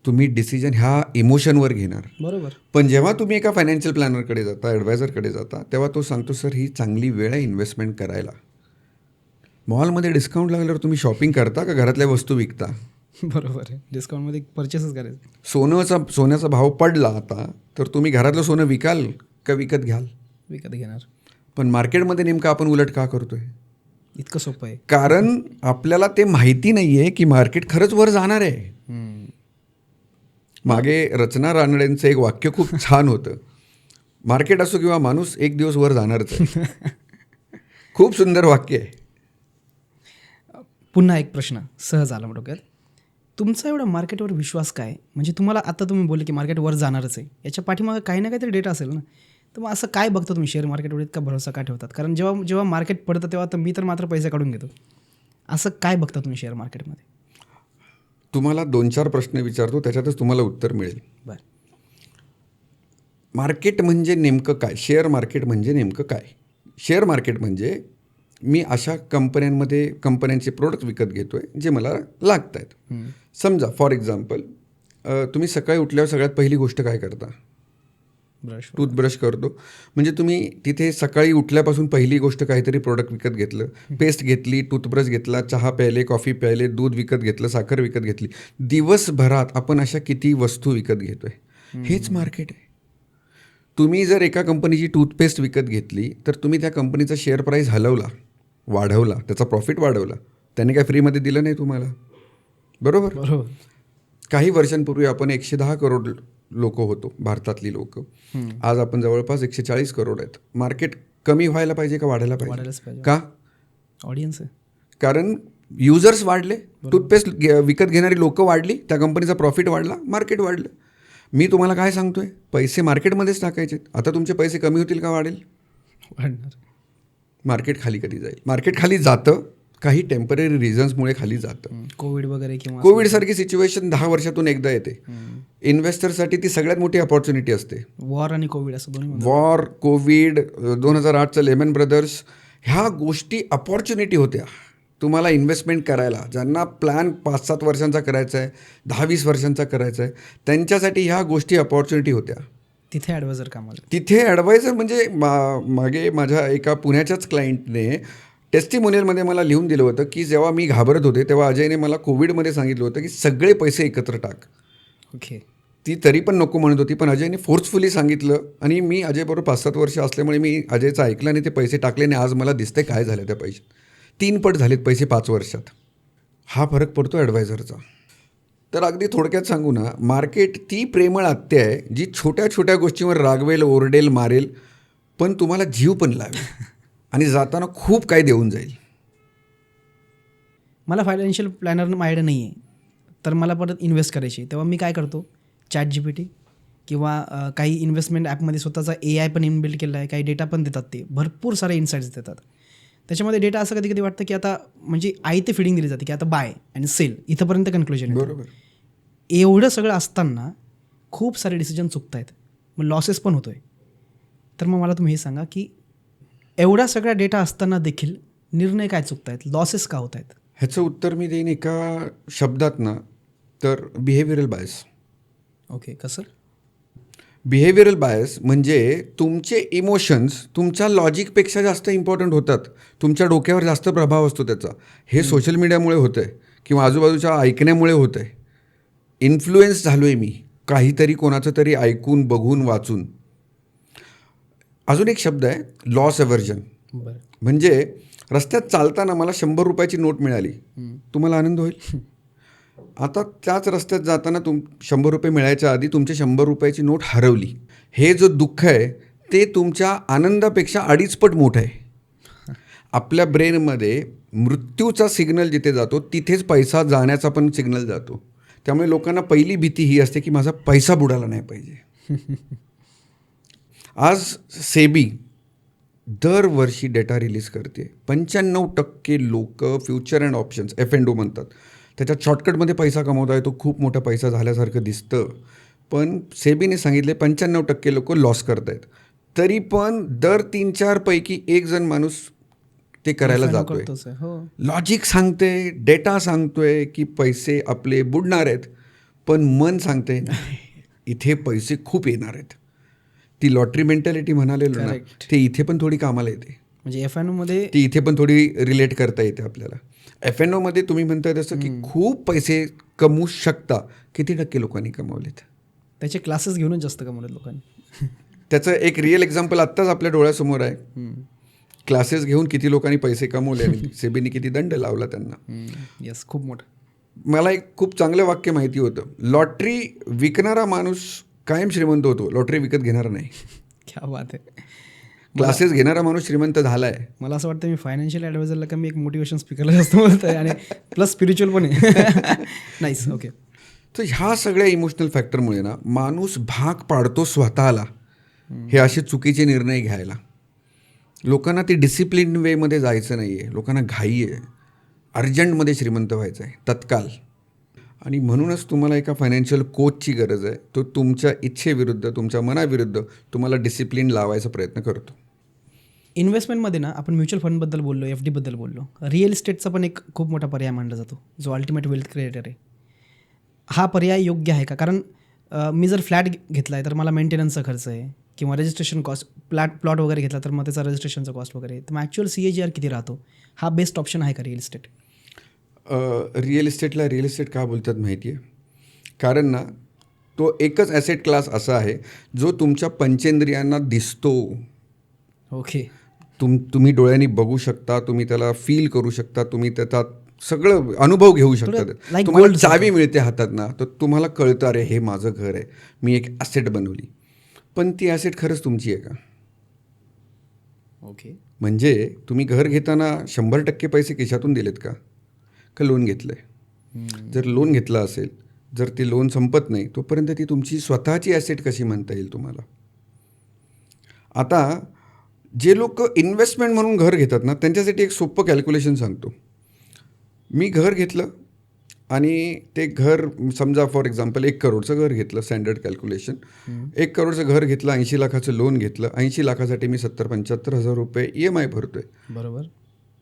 तुम्ही डिसिजन ह्या इमोशनवर घेणार. बरोबर. पण जेव्हा तुम्ही एका फायनान्शियल प्लॅनरकडे जाता, ॲडवायझरकडे जाता, तेव्हा तो सांगतो सर ही चांगली वेळ आहे इन्व्हेस्टमेंट करायला. मॉलमध्ये डिस्काउंट लागल्यावर तुम्ही शॉपिंग करता का घरातल्या वस्तू विकता? बरोबर आहे. डिस्काउंटमध्ये परचेसच करायचं. सोन्याचा भाव पडला आता तर तुम्ही घरातलं सोनं विकाल का विकत घ्याल? विकत घेणार. पण मार्केटमध्ये नेमकं आपण उलट का करतोय? इतकं सोपं आहे. कारण आपल्याला ते माहिती नाही आहे की मार्केट खरंच वर जाणार आहे. मागे रचना रानडेंचं एक वाक्य खूप छान होतं, मार्केट असो किंवा माणूस एक दिवस वर जाणारच आहे. खूप सुंदर वाक्य आहे. पुन्हा एक प्रश्न सहज आला डोक्यात. तुमचा एवढा मार्केटवर विश्वास काय? म्हणजे तुम्हाला आता तुम्ही बोलले की मार्केट वर जाणारच आहे, याच्या पाठीमागे काही ना काहीतरी डेटा असेल ना. तर मग असं काय बघता तुम्ही शेअर मार्केटवर इतका भरोसा काय ठेवतात? कारण जेव्हा मार्केट पडतं तेव्हा तर मी तर मात्र पैसे काढून घेतो. असं काय बघता तुम्ही शेअर मार्केटमध्ये? तुम्हाला 2-4 प्रश्न विचारतो, त्याच्यातच तुम्हाला उत्तर मिळेल. बरं. मार्केट म्हणजे नेमकं काय? शेअर मार्केट म्हणजे नेमकं काय? शेअर मार्केट म्हणजे मी अशा कंपन्यांचे प्रोडक्ट विकत घेतो आहे जे मला लागत आहेत. समजा फॉर एक्झाम्पल तुम्ही सकाळी उठल्यावर सगळ्यात पहिली गोष्ट काय करता? ब्रश. टूथब्रश करतो. म्हणजे तुम्ही तिथे सकाळी उठल्यापासून पहिली गोष्ट काहीतरी प्रोडक्ट विकत घेतलं, पेस्ट घेतली, टूथब्रश घेतला, चहा प्यायले, कॉफी प्यायले, दूध विकत घेतलं, साखर विकत घेतली. दिवसभरात आपण अशा किती वस्तू विकत घेतो आहे? हेच मार्केट आहे. तुम्ही जर एका कंपनीची टूथपेस्ट विकत घेतली तर तुम्ही त्या कंपनीचा शेअर प्राईस हलवला, वाढवला, त्याचा प्रॉफिट वाढवला. त्याने काय फ्रीमध्ये दिलं नाही तुम्हाला, बरोबर? बरोबर. काही वर्षांपूर्वी आपण 110 करोड लोक होतो, भारतातली लोक. आज आपण जवळपास 140 करोड आहेत. मार्केट कमी व्हायला पाहिजे का वाढायला वाढायलाच पाहिजे? पाहिजे. का? ऑडियन्स आहे. कारण युजर्स वाढले, टूथपेस्ट विकत घेणारी लोकं वाढली, त्या कंपनीचा प्रॉफिट वाढला, मार्केट वाढलं. मी तुम्हाला काय सांगतोय, पैसे मार्केटमध्येच टाकायचे. आता तुमचे पैसे कमी होतील का वाढेल? वाढणार. मार्केट खाली कधी जाईल? मार्केट खाली जातं, काही टेम्पररी रिझन्समुळे खाली जातं. कोविड वगैरे किंवा कोविडसारखी सिच्युएशन 10 वर्षातून एकदा येते. इन्व्हेस्टरसाठी ती सगळ्यात मोठी अपॉर्च्युनिटी असते. वॉर आणि कोविड असं दोन्ही. वॉर, कोविड, 2008चं लेमन ब्रदर्स, ह्या गोष्टी अपॉर्च्युनिटी होत्या तुम्हाला इन्व्हेस्टमेंट करायला. ज्यांना प्लॅन 5-7 वर्षांचा करायचा आहे, 10-20 वर्षांचा करायचा आहे, त्यांच्यासाठी ह्या गोष्टी अपॉर्च्युनिटी होत्या. तिथे ॲडवायझर कामाला. तिथे ॲडवायझर म्हणजे मागे माझ्या एका पुण्याच्याच क्लायंटने टेस्टिमोनियलमध्ये मला लिहून दिलं होतं की जेव्हा मी घाबरत होते तेव्हा अजयने मला कोविडमध्ये सांगितलं होतं की सगळे पैसे एकत्र टाक. ओके. ती तरी पण नको म्हणत होती, पण अजयने फोर्सफुली सांगितलं आणि मी अजयबरोबर 5-7 वर्ष असल्यामुळे मी अजयचं ऐकलं आणि ते पैसे टाकले आणि आज मला दिसते काय झालं त्या पैसे. 3 पट झालेत पैसे 5 वर्षात. हा फरक पडतो ॲडवायझरचा. तर अगदी थोडक्यात सांगू ना, मार्केट ती प्रेमळ आत्या आहे जी छोट्या छोट्या गोष्टींवर रागवेल, ओरडेल, मारेल, पण तुम्हाला जीव पण लावेल आणि जाताना खूप काही देऊन जाईल. मला फायनान्शियल प्लॅनर आयडिया नाही आहे, तर मला परत इन्व्हेस्ट करायची. तेव्हा मी काय करतो, ChatGPT किंवा काही इन्व्हेस्टमेंट ॲपमध्ये स्वतःचा AI पण इनबिल्ट केला आहे. काही डेटा पण देतात, ते भरपूर सारे इन्साईट्स देतात. त्याच्यामध्ये डेटा असं कधी कधी वाटतं की आता म्हणजे ते फिडिंग दिली जाते की आता बाय आणि सेल, इथंपर्यंत कन्क्लुजन. बरोबर. एवढं सगळं असताना खूप सारे डिसिजन चुकत आहेत, मग लॉसेस पण होतो आहे. तर मग मला तुम्ही हे सांगा की एवढा सगळा डेटा असताना देखील निर्णय काय चुकत आहेत, लॉसेस का होत आहेत? ह्याचं उत्तर मी देईन एका शब्दात ना, तर बिहेवियरल बायस. ओके. कसं? बिहेवियरल बायस म्हणजे तुमचे इमोशन्स तुमच्या लॉजिकपेक्षा जास्त इम्पॉर्टंट होतात, तुमच्या डोक्यावर जास्त प्रभाव असतो त्याचा. हे सोशल मीडियामुळे होतं आहे किंवा आजूबाजूच्या ऐकण्यामुळे होतं आहे. इन्फ्लुएन्स झालो आहे मी काहीतरी कोणाचं तरी ऐकून, बघून, वाचून. अजून एक शब्द आहे लॉस एव्हर्जन. बरं. म्हणजे रस्त्यात चालताना मला 100 रुपयाची नोट मिळाली, तुम्हाला आनंद होईल. आता त्याच रस्त्यात जाताना 100 रुपये मिळायच्या आधी तुमच्या 100 रुपयाची नोट हरवली. हे जो दुःख आहे ते तुमच्या आनंदापेक्षा 2.5 पट मोठं आहे. आपल्या ब्रेनमध्ये मृत्यूचा सिग्नल जिथे जातो तिथेच पैसा जाण्याचा पण सिग्नल जातो. त्यामुळे लोकांना पहिली भीती ही असते की माझा पैसा बुडाला नाही पाहिजे. आज सेबी दरवर्षी डेटा रिलीज करते. 95% लोक फ्युचर अँड ऑप्शन्स, F&O म्हणतात, त्याच्यात शॉर्टकटमध्ये पैसा कमवता येतो, खूप मोठा पैसा झाल्यासारखं दिसतं, पण सेबीने सांगितले 95% लोक लॉस करत आहेत. तरी पण दर 3-4 पैकी एक जण माणूस ते करायला जातोय. करतोच आहे. हो. लॉजिक सांगते, डेटा सांगतोय की पैसे आपले बुडणार आहेत, पण मन सांगते इथे पैसे खूप येणार आहेत. ती लॉटरी मेंटॅलिटी म्हणालेलो ना, Correct. ते इथे पण थोडी कामाला येते. म्हणजे F&O मध्ये ती इथे पण थोडी रिलेट करता येते आपल्याला. F&Oमध्ये तुम्ही म्हणताय तसं की खूप पैसे कमवू शकता. किती टक्के लोकांनी कमवलेत? त्याचे क्लासेस घेऊनच जास्त कमवले लोकांनी. त्याचं एक रिअल एक्झाम्पल आत्ताच आपल्या डोळ्यासमोर आहे. क्लासेस घेऊन किती लोकांनी पैसे कमवले आणि सेबीने किती दंड लावला त्यांना. येस, खूप मोठं. मला एक खूप चांगलं वाक्य माहिती होतं. लॉटरी विकणारा माणूस कायम श्रीमंत होतो, लॉटरी विकत घेणारा नाही. क्या बात आहे. क्लासेस घेणारा माणूस श्रीमंत झाला आहे. मला असं वाटतं मी फायनान्शियल ॲडवायझरला का मी एक मोटिवेशन स्पीकरला जास्त बोलत आहे आणि प्लस स्पिरिच्युअल पण आहे. नाईस. ओके. तर ह्या सगळ्या इमोशनल फॅक्टरमुळे ना माणूस भाग पाडतो स्वतःला हे असे चुकीचे निर्णय घ्यायला. लोकांना ती डिसिप्लिन वेमध्ये जायचं नाही आहे. लोकांना घाई आहे, अर्जंटमध्ये श्रीमंत व्हायचं आहे तत्काल. आणि म्हणूनच तुम्हाला एका फायनान्शियल कोचची गरज आहे. तो तुमच्या इच्छेविरुद्ध, तुमच्या मनाविरुद्ध तुम्हाला डिसिप्लिन लावायचा प्रयत्न करतो. इन्व्हेस्टमेंटमध्ये ना आपण म्युच्युअल फंडबद्दल बोललो, FD बद्दल बोललो. रिअल इस्टेटचा पण एक खूप मोठा पर्याय मानला जातो, जो अल्टिमेट वेल्थ क्रिएटर आहे. हा पर्याय योग्य आहे का? कारण मी जर फ्लॅट घेतला आहे तर मला मेंटेनन्सचा खर्च आहे किंवा रजिस्ट्रेशन कॉस्ट, प्लॉट वगैरे घेतला तर मग त्याचा रजिस्ट्रेशनचा कॉस्ट वगैरे. तर मग ॲक्च्युअल CAGR किती राहतो? हा बेस्ट ऑप्शन आहे का रिअल इस्टेट? रिअल इस्टेट का बोलतात माहिती आहे? कारण ना तो एकच ॲसेट क्लास असा आहे जो तुमच्या पंचेंद्रियांना दिसतो. ओके. तुम्ही डोळ्यांनी बघू शकता, तुम्ही त्याला फील करू शकता, तुम्ही त्याचा सगळं अनुभव घेऊ शकता. like तुम्हाला gold चावी मिळते हातात ना, तर तुम्हाला कळतं अरे हे माझं घर आहे, मी एक ॲसेट बनवली. पण ती ॲसेट खरंच तुमची आहे का? ओके. म्हणजे तुम्ही घर घेताना 100% पैसे खिशातून दिलेत का लोन घेतलं आहे? जर लोन घेतलं असेल, जर ते लोन संपत नाही तोपर्यंत ती तुमची स्वतःची ॲसेट कशी म्हणता येईल तुम्हाला? आता जे लोक इन्व्हेस्टमेंट म्हणून घर घेतात ना, त्यांच्यासाठी एक सोपं कॅल्क्युलेशन सांगतो. मी घर घेतलं आणि ते घर समजा फॉर एक्झाम्पल 1 करोडचं घर घेतलं, स्टँडर्ड कॅल्क्युलेशन. 1 करोडचं घर घेतलं, 80 लाखाचं लोन घेतलं. 80 लाखासाठी मी 70-75 हजार रुपये EMI भरतोय. बरोबर.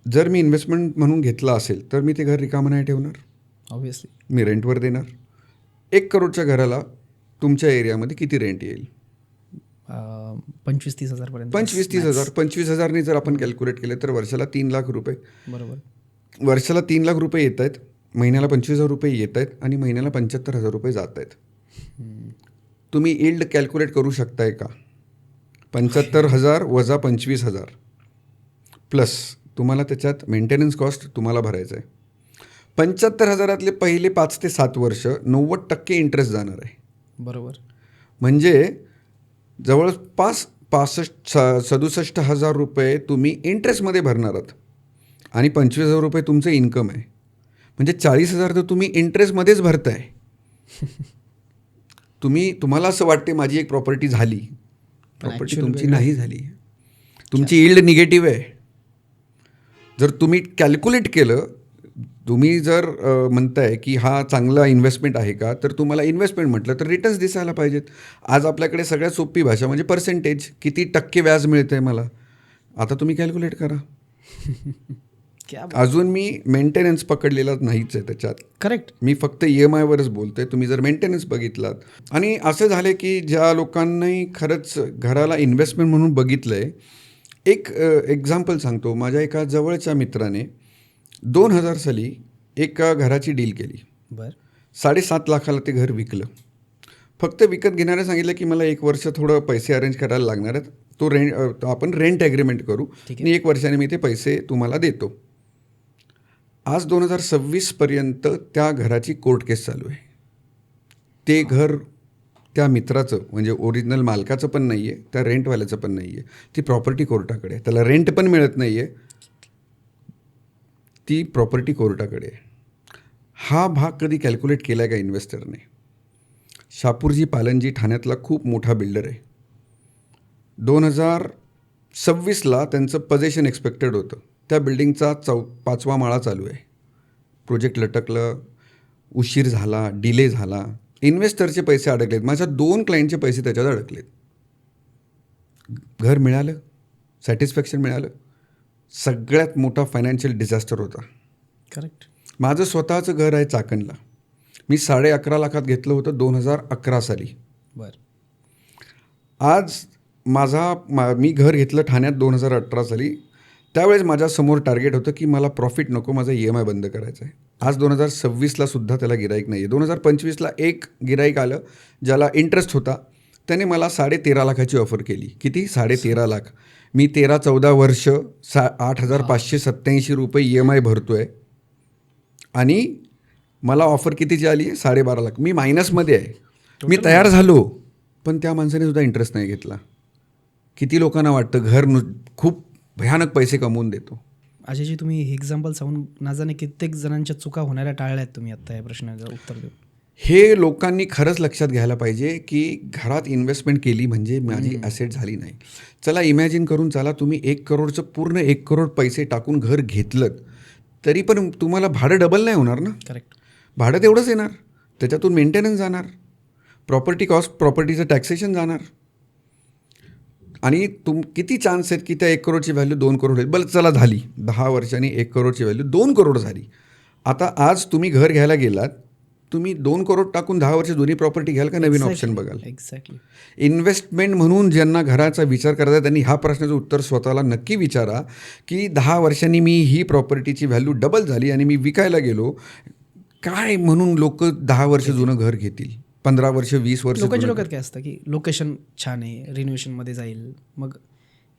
जर मी इन्व्हेस्टमेंट म्हणून घेतलं असेल तर मी ते घर रिकामं नाही ठेवणार, ऑब्व्हियसली. मी रेंटवर देणार. 1 करोडच्या घराला तुमच्या एरियामध्ये किती रेंट येईल? 25-30 हजारपर्यंत. 25-30 हजार. 25,000ने जर आपण कॅल्क्युलेट केले तर वर्षाला 3 लाख रुपये. बरोबर. वर्षाला 3 लाख रुपये येत आहेत, महिन्याला 25,000 रुपये येत आहेत आणि महिन्याला 75,000 रुपये जात आहेत. तुम्ही इल्ड कॅल्क्युलेट करू शकताय का? 75,000 वजा 25,000 प्लस तुम्हाला त्याच्यात मेंटेनन्स कॉस्ट तुम्हाला भरायचं आहे. 75,000 पहिले 5 ते 7 वर्ष 90% इंटरेस्ट जाणार आहे. बरोबर. म्हणजे जवळपास 67,000 रुपये तुम्ही इंटरेस्टमध्ये भरणार आहात आणि 25,000 रुपये तुमचं इन्कम आहे. म्हणजे 40,000 तर तुम्ही इंटरेस्टमध्येच भरताय. तुम्हाला असं वाटते माझी एक प्रॉपर्टी झाली, प्रॉपर्टी तुमची नाही झाली. तुमची यील्ड निगेटिव्ह आहे. जर तुम्ही कॅल्क्युलेट केलं, तुम्ही जर म्हणताय की हा चांगला इन्व्हेस्टमेंट आहे का, तर तुम्हाला इन्व्हेस्टमेंट म्हटलं तर रिटर्न्स दिसायला पाहिजेत. आज आपल्याकडे सगळ्यात सोपी भाषा म्हणजे पर्सेंटेज, किती टक्के व्याज मिळतं आहे मला. आता तुम्ही कॅल्क्युलेट करा. अजून मी मेंटेनन्स पकडलेला नाहीच आहे त्याच्यात. करेक्ट. मी फक्त EMI वरच बोलतोय. तुम्ही जर मेंटेनन्स बघितलात आणि असं झालं की ज्या लोकांनी खरंच घराला इन्व्हेस्टमेंट म्हणून बघितलं आहे, एक एक्झाम्पल सांगतो. माझ्या एका जवळच्या मित्राने 2000 साली एका घराची डील केली. बरं. 7.5 लाखाला ते घर विकलं. फक्त विकत घेणारे सांगितलं की मला 1 वर्ष थोडं पैसे अरेंज करायला लागणार आहेत, तो आपण रेंट ॲग्रीमेंट करू आणि 1 वर्षाने मी ते पैसे तुम्हाला देतो. आज 2026पर्यंत त्या घराची कोर्ट केस चालू आहे. ते घर त्या मित्राचं म्हणजे ओरिजिनल मालकाचं पण नाही आहे, त्या रेंटवाल्याचं पण नाही आहे. ती प्रॉपर्टी कोर्टाकडे आहे. त्याला रेंट पण मिळत नाही आहे, ती प्रॉपर्टी कोर्टाकडे आहे. हा भाग कधी कॅल्क्युलेट केला आहे का इन्व्हेस्टरने? शापूरजी पालनजी ठाण्यातला खूप मोठा बिल्डर आहे. 2026ला त्यांचं पजेशन एक्सपेक्टेड होतं. त्या बिल्डिंगचा 5वा माळा चालू आहे. प्रोजेक्ट लटकलं, उशीर झाला, डिले झाला. इन्व्हेस्टरचे पैसे अडकलेत, माझ्या 2 क्लायंटचे पैसे त्याच्यात अडकलेत. घर मिळालं, सॅटिस्फॅक्शन मिळालं. सगळ्यात मोठा फायनान्शियल डिझास्टर होता. करेक्ट. माझं स्वतःचं घर आहे चाकणला. मी 11.5 लाखात घेतलं होतं 2011 साली. बरं. आज मी घर घेतलं ठाण्यात 2018 साली. त्यावेळेस माझ्यासमोर टार्गेट होतं की मला प्रॉफिट नको, माझा EMI बंद करायचा आहे. आज 2026ला सुद्धा त्याला गिराईक नाही आहे. 2025ला एक गिराईक आलं ज्याला इंटरेस्ट होता, त्याने मला 13.5 लाखाची ऑफर केली. किती? 13.5 लाख. मी 13-14 वर्ष 8,587 रुपये EMI भरतो आहे आणि मला ऑफर कितीची आली आहे? 12.5 लाख. मी मायनसमध्ये आहे. मी तयार झालो, पण त्या माणसाने सुद्धा इंटरेस्ट नाही घेतला. किती लोकांना वाटतं घर खूप भयानक पैसे कमवून देतो. अजयजी, तुम्ही हे एक्झाम्पल सांगून ना जाणे कित्येक जणांच्या चुका होणाऱ्या टाळल्यात तुम्ही आत्ता या प्रश्नाचं उत्तर देऊ. हे लोकांनी खरंच लक्षात घ्यायला पाहिजे की घरात इन्व्हेस्टमेंट केली म्हणजे माझी ॲसेट झाली नाही. चला इमॅजिन करून चला, तुम्ही 1 करोडचं पूर्ण 1 करोड पैसे टाकून घर घेतलं तरी पण तुम्हाला भाडं डबल नाही होणार ना. करेक्ट. भाडं तेवढंच येणार, त्याच्यातून मेंटेनन्स जाणार, प्रॉपर्टी कॉस्ट, प्रॉपर्टीचं टॅक्सेशन जाणार. आणि किती चान्स आहेत की त्या 1 करोडची व्हॅल्यू 2 करोड होईल. बरं चला झाली, 10 वर्षांनी 1 करोडची व्हॅल्यू 2 करोड झाली. आता आज तुम्ही घर घ्यायला गेलात, तुम्ही 2 करोड टाकून 10 वर्ष जुनी प्रॉपर्टी घ्याल का नवीन ऑप्शन बघाल? एक्झॅक्टली. इन्व्हेस्टमेंट म्हणून ज्यांना घराचा विचार करायचा त्यांनी ह्या प्रश्नाचं उत्तर स्वतःला नक्की विचारा की 10 वर्षांनी मी ही प्रॉपर्टीची व्हॅल्यू डबल झाली आणि मी विकायला गेलो, काय म्हणून लोक 10 वर्ष जुनं घर घेतील, 15 वर्ष, 20 वर्ष? लोकांच्या डोक्यात काय असतं की लोकेशन छान आहे, रिनोव्हेशनमध्ये जाईल, मग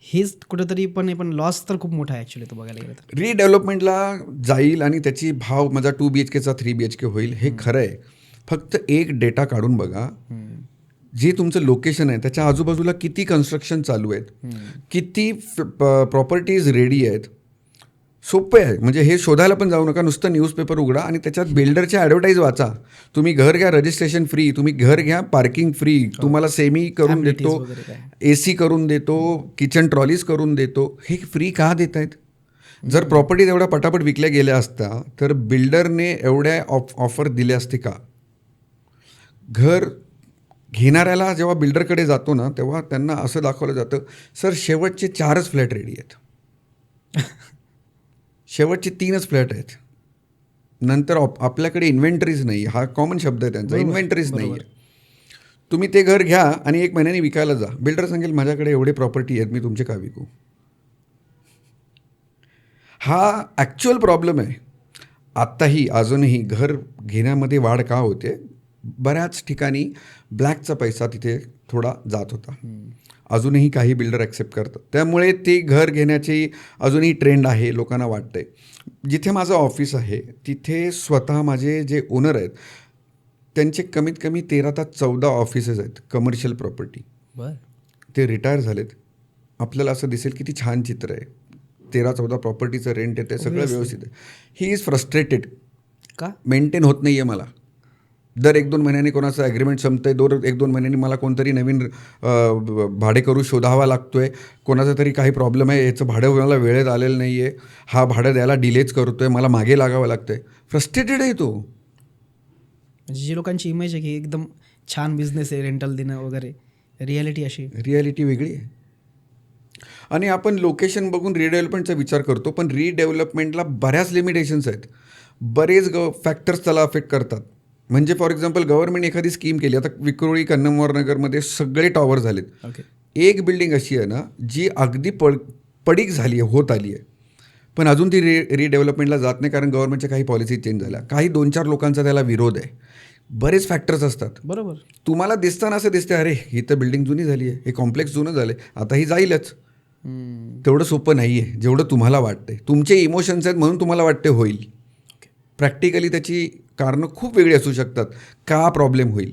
हेच कुठेतरी पण लॉस तर खूप मोठा आहे ॲक्च्युली तो बघायला गेलं तर. रिडेव्हलपमेंटला जाईल आणि त्याची भाव माझा 2 BHKचा 3 BHK होईल, हे खरं आहे. फक्त एक डेटा काढून बघा, जे तुमचं लोकेशन आहे त्याच्या आजूबाजूला किती कन्स्ट्रक्शन चालू आहेत, किती प्रॉपर्टीज रेडी आहेत. सोपे आहे, म्हणजे हे शोधायला पण जाऊ नका. नुसतं न्यूजपेपर उघडा आणि त्याच्यात बिल्डरचे ॲडव्हर्टाईज वाचा. तुम्ही घर घ्या, रजिस्ट्रेशन फ्री. तुम्ही घर घ्या, पार्किंग फ्री. तुम्हाला सेमी करून देतो, AC करून देतो, किचन ट्रॉलीज करून देतो. हे फ्री का देत आहेत? जर प्रॉपर्टीज एवढ्या पटापट विकल्या गेल्या असता तर बिल्डरने एवढ्या ऑफर दिल्या असते का? घर घेणाऱ्याला जेव्हा बिल्डरकडे जातो ना, तेव्हा त्यांना असं दाखवलं जातं, सर शेवटचे 4च फ्लॅट रेडी आहेत, शेवटचे 3च फ्लॅट आहेत, नंतर आपल्याकडे इन्व्हेंटरीज नाही. हा कॉमन शब्द आहे त्यांचा, इन्व्हेंटरीज नाही आहे. तुम्ही ते घर घ्या आणि 1 महिन्याने विकायला जा. बिल्डर सांगेल माझ्याकडे एवढे प्रॉपर्टी आहेत, मी तुमचे का विकू? हा ॲक्च्युअल प्रॉब्लेम आहे. आत्ताही अजूनही घर घेण्यामध्ये वाढ का होते? बऱ्याच ठिकाणी ब्लॅकचा पैसा तिथे थोडा जात होता. अजूनही काही बिल्डर ॲक्सेप्ट करतात, त्यामुळे ते घर घेण्याची अजूनही ट्रेंड आहे, लोकांना वाटतंय. जिथे माझं ऑफिस आहे तिथे स्वतः माझे जे ओनर आहेत त्यांचे कमीत कमी 13 ते 14 ऑफिसेस आहेत, कमर्शियल प्रॉपर्टी. बरं. ते रिटायर झालेत. आपल्याला असं दिसेल किती छान चित्र आहे, 13-14 प्रॉपर्टीचं रेंट येते, सगळं व्यवस्थित आहे. He is frustrated. का? मेंटेन होत नाही आहे मला. दर 1-2 महिन्यांनी कोणाचं ॲग्रीमेंट संपतं आहे, 1-2 महिन्यांनी मला कोणतरी नवीन भाडेकरू शोधावा लागतो आहे. कोणाचा तरी काही प्रॉब्लेम आहे, याचं भाडं मला वेळेत आलेलं नाही आहे, हा भाडं द्यायला डिलेच करतो आहे, मला मागे लागावं लागतं आहे. फ्रस्ट्रेटेड आहे तो. म्हणजे जी लोकांची इमेज आहे की एकदम छान बिझनेस आहे रेंटल देणं वगैरे, रिॲलिटी अशी, रिॲलिटी वेगळी आहे. आणि आपण लोकेशन बघून रिडेव्हलपमेंटचा विचार करतो, पण रिडेव्हलपमेंटला बऱ्याच लिमिटेशन्स आहेत, बरेच फॅक्टर्स त्याला अफेक्ट करतात. म्हणजे फॉर एक्झाम्पल गव्हर्नमेंट एखादी स्कीम केली, आता विक्रोळी, कन्नमवार नगरमध्ये सगळे टॉवर झालेत. ओके. एक बिल्डिंग अशी आहे ना जी अगदी पडीक झाली आहे, होत आली आहे, पण अजून ती रिडेव्हलपमेंटला जात नाही कारण गव्हर्नमेंटच्या काही पॉलिसी चेंज झाल्या, काही 2-4 लोकांचा त्याला विरोध आहे. बरेच फॅक्टर्स असतात. बरोबर. तुम्हाला दिसताना असं दिसते, अरे ही तर बिल्डिंग जुनी झाली आहे, हे कॉम्प्लेक्स जुनं झालं आहे, आता ही जाईलच. तेवढं सोपं नाही आहे जेवढं तुम्हाला वाटते. तुमचे इमोशन्स आहेत म्हणून तुम्हाला वाटते होईल. प्रॅक्टिकली त्याची कारणं खूप वेगळी असू शकतात का प्रॉब्लेम होईल.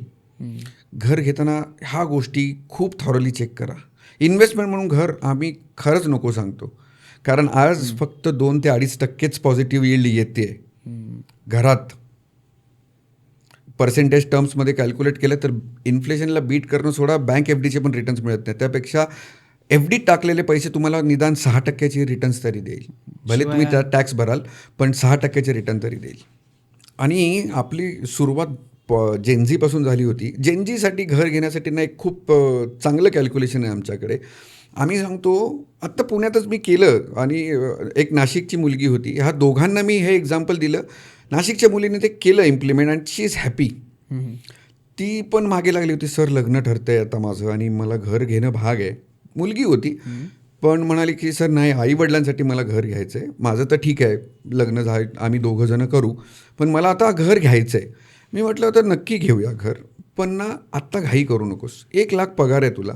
घर घेताना ह्या गोष्टी खूप थॉरली चेक करा. इन्व्हेस्टमेंट म्हणून घर आम्ही खरंच नको सांगतो, कारण आज फक्त 2 ते 2.5% पॉझिटिव्ह यील्ड येते घरात. पर्सेंटेज टर्म्समध्ये कॅल्क्युलेट केलं तर इन्फ्लेशनला बीट करणं सोडा, बँक FDचे पण रिटर्न्स मिळत नाही. त्यापेक्षा FD टाकलेले पैसे तुम्हाला निदान 6% रिटर्न्स तरी देईल. भले तुम्ही त्यात टॅक्स भराल, पण 6% रिटर्न तरी देईल. आणि आपली सुरुवात जेनझीपासून झाली होती. जेनझीसाठी घर घेण्यासाठी ना एक खूप चांगलं कॅल्क्युलेशन आहे आमच्याकडे. आम्ही सांगतो, आत्ता पुण्यातच मी केलं आणि एक नाशिकची मुलगी होती. ह्या दोघांना मी हे एक्झाम्पल दिलं. नाशिकच्या मुलीने ते केलं इम्प्लिमेंट आणि शी इज हॅपी. ती पण मागे लागली होती, सर लग्न ठरतंय आता माझं आणि मला घर घेणं भाग आहे. मुलगी होती पण म्हणाली की सर नाही, आईवडिलांसाठी मला घर घ्यायचं आहे. माझं तर ठीक आहे, लग्न झालं, आम्ही दोघं जणं करू, पण मला आता घर घ्यायचं आहे. मी म्हटलं तर नक्की घेऊया घर, पण ना आत्ता घाई करू नकोस. 1,00,000 पगार आहे तुला,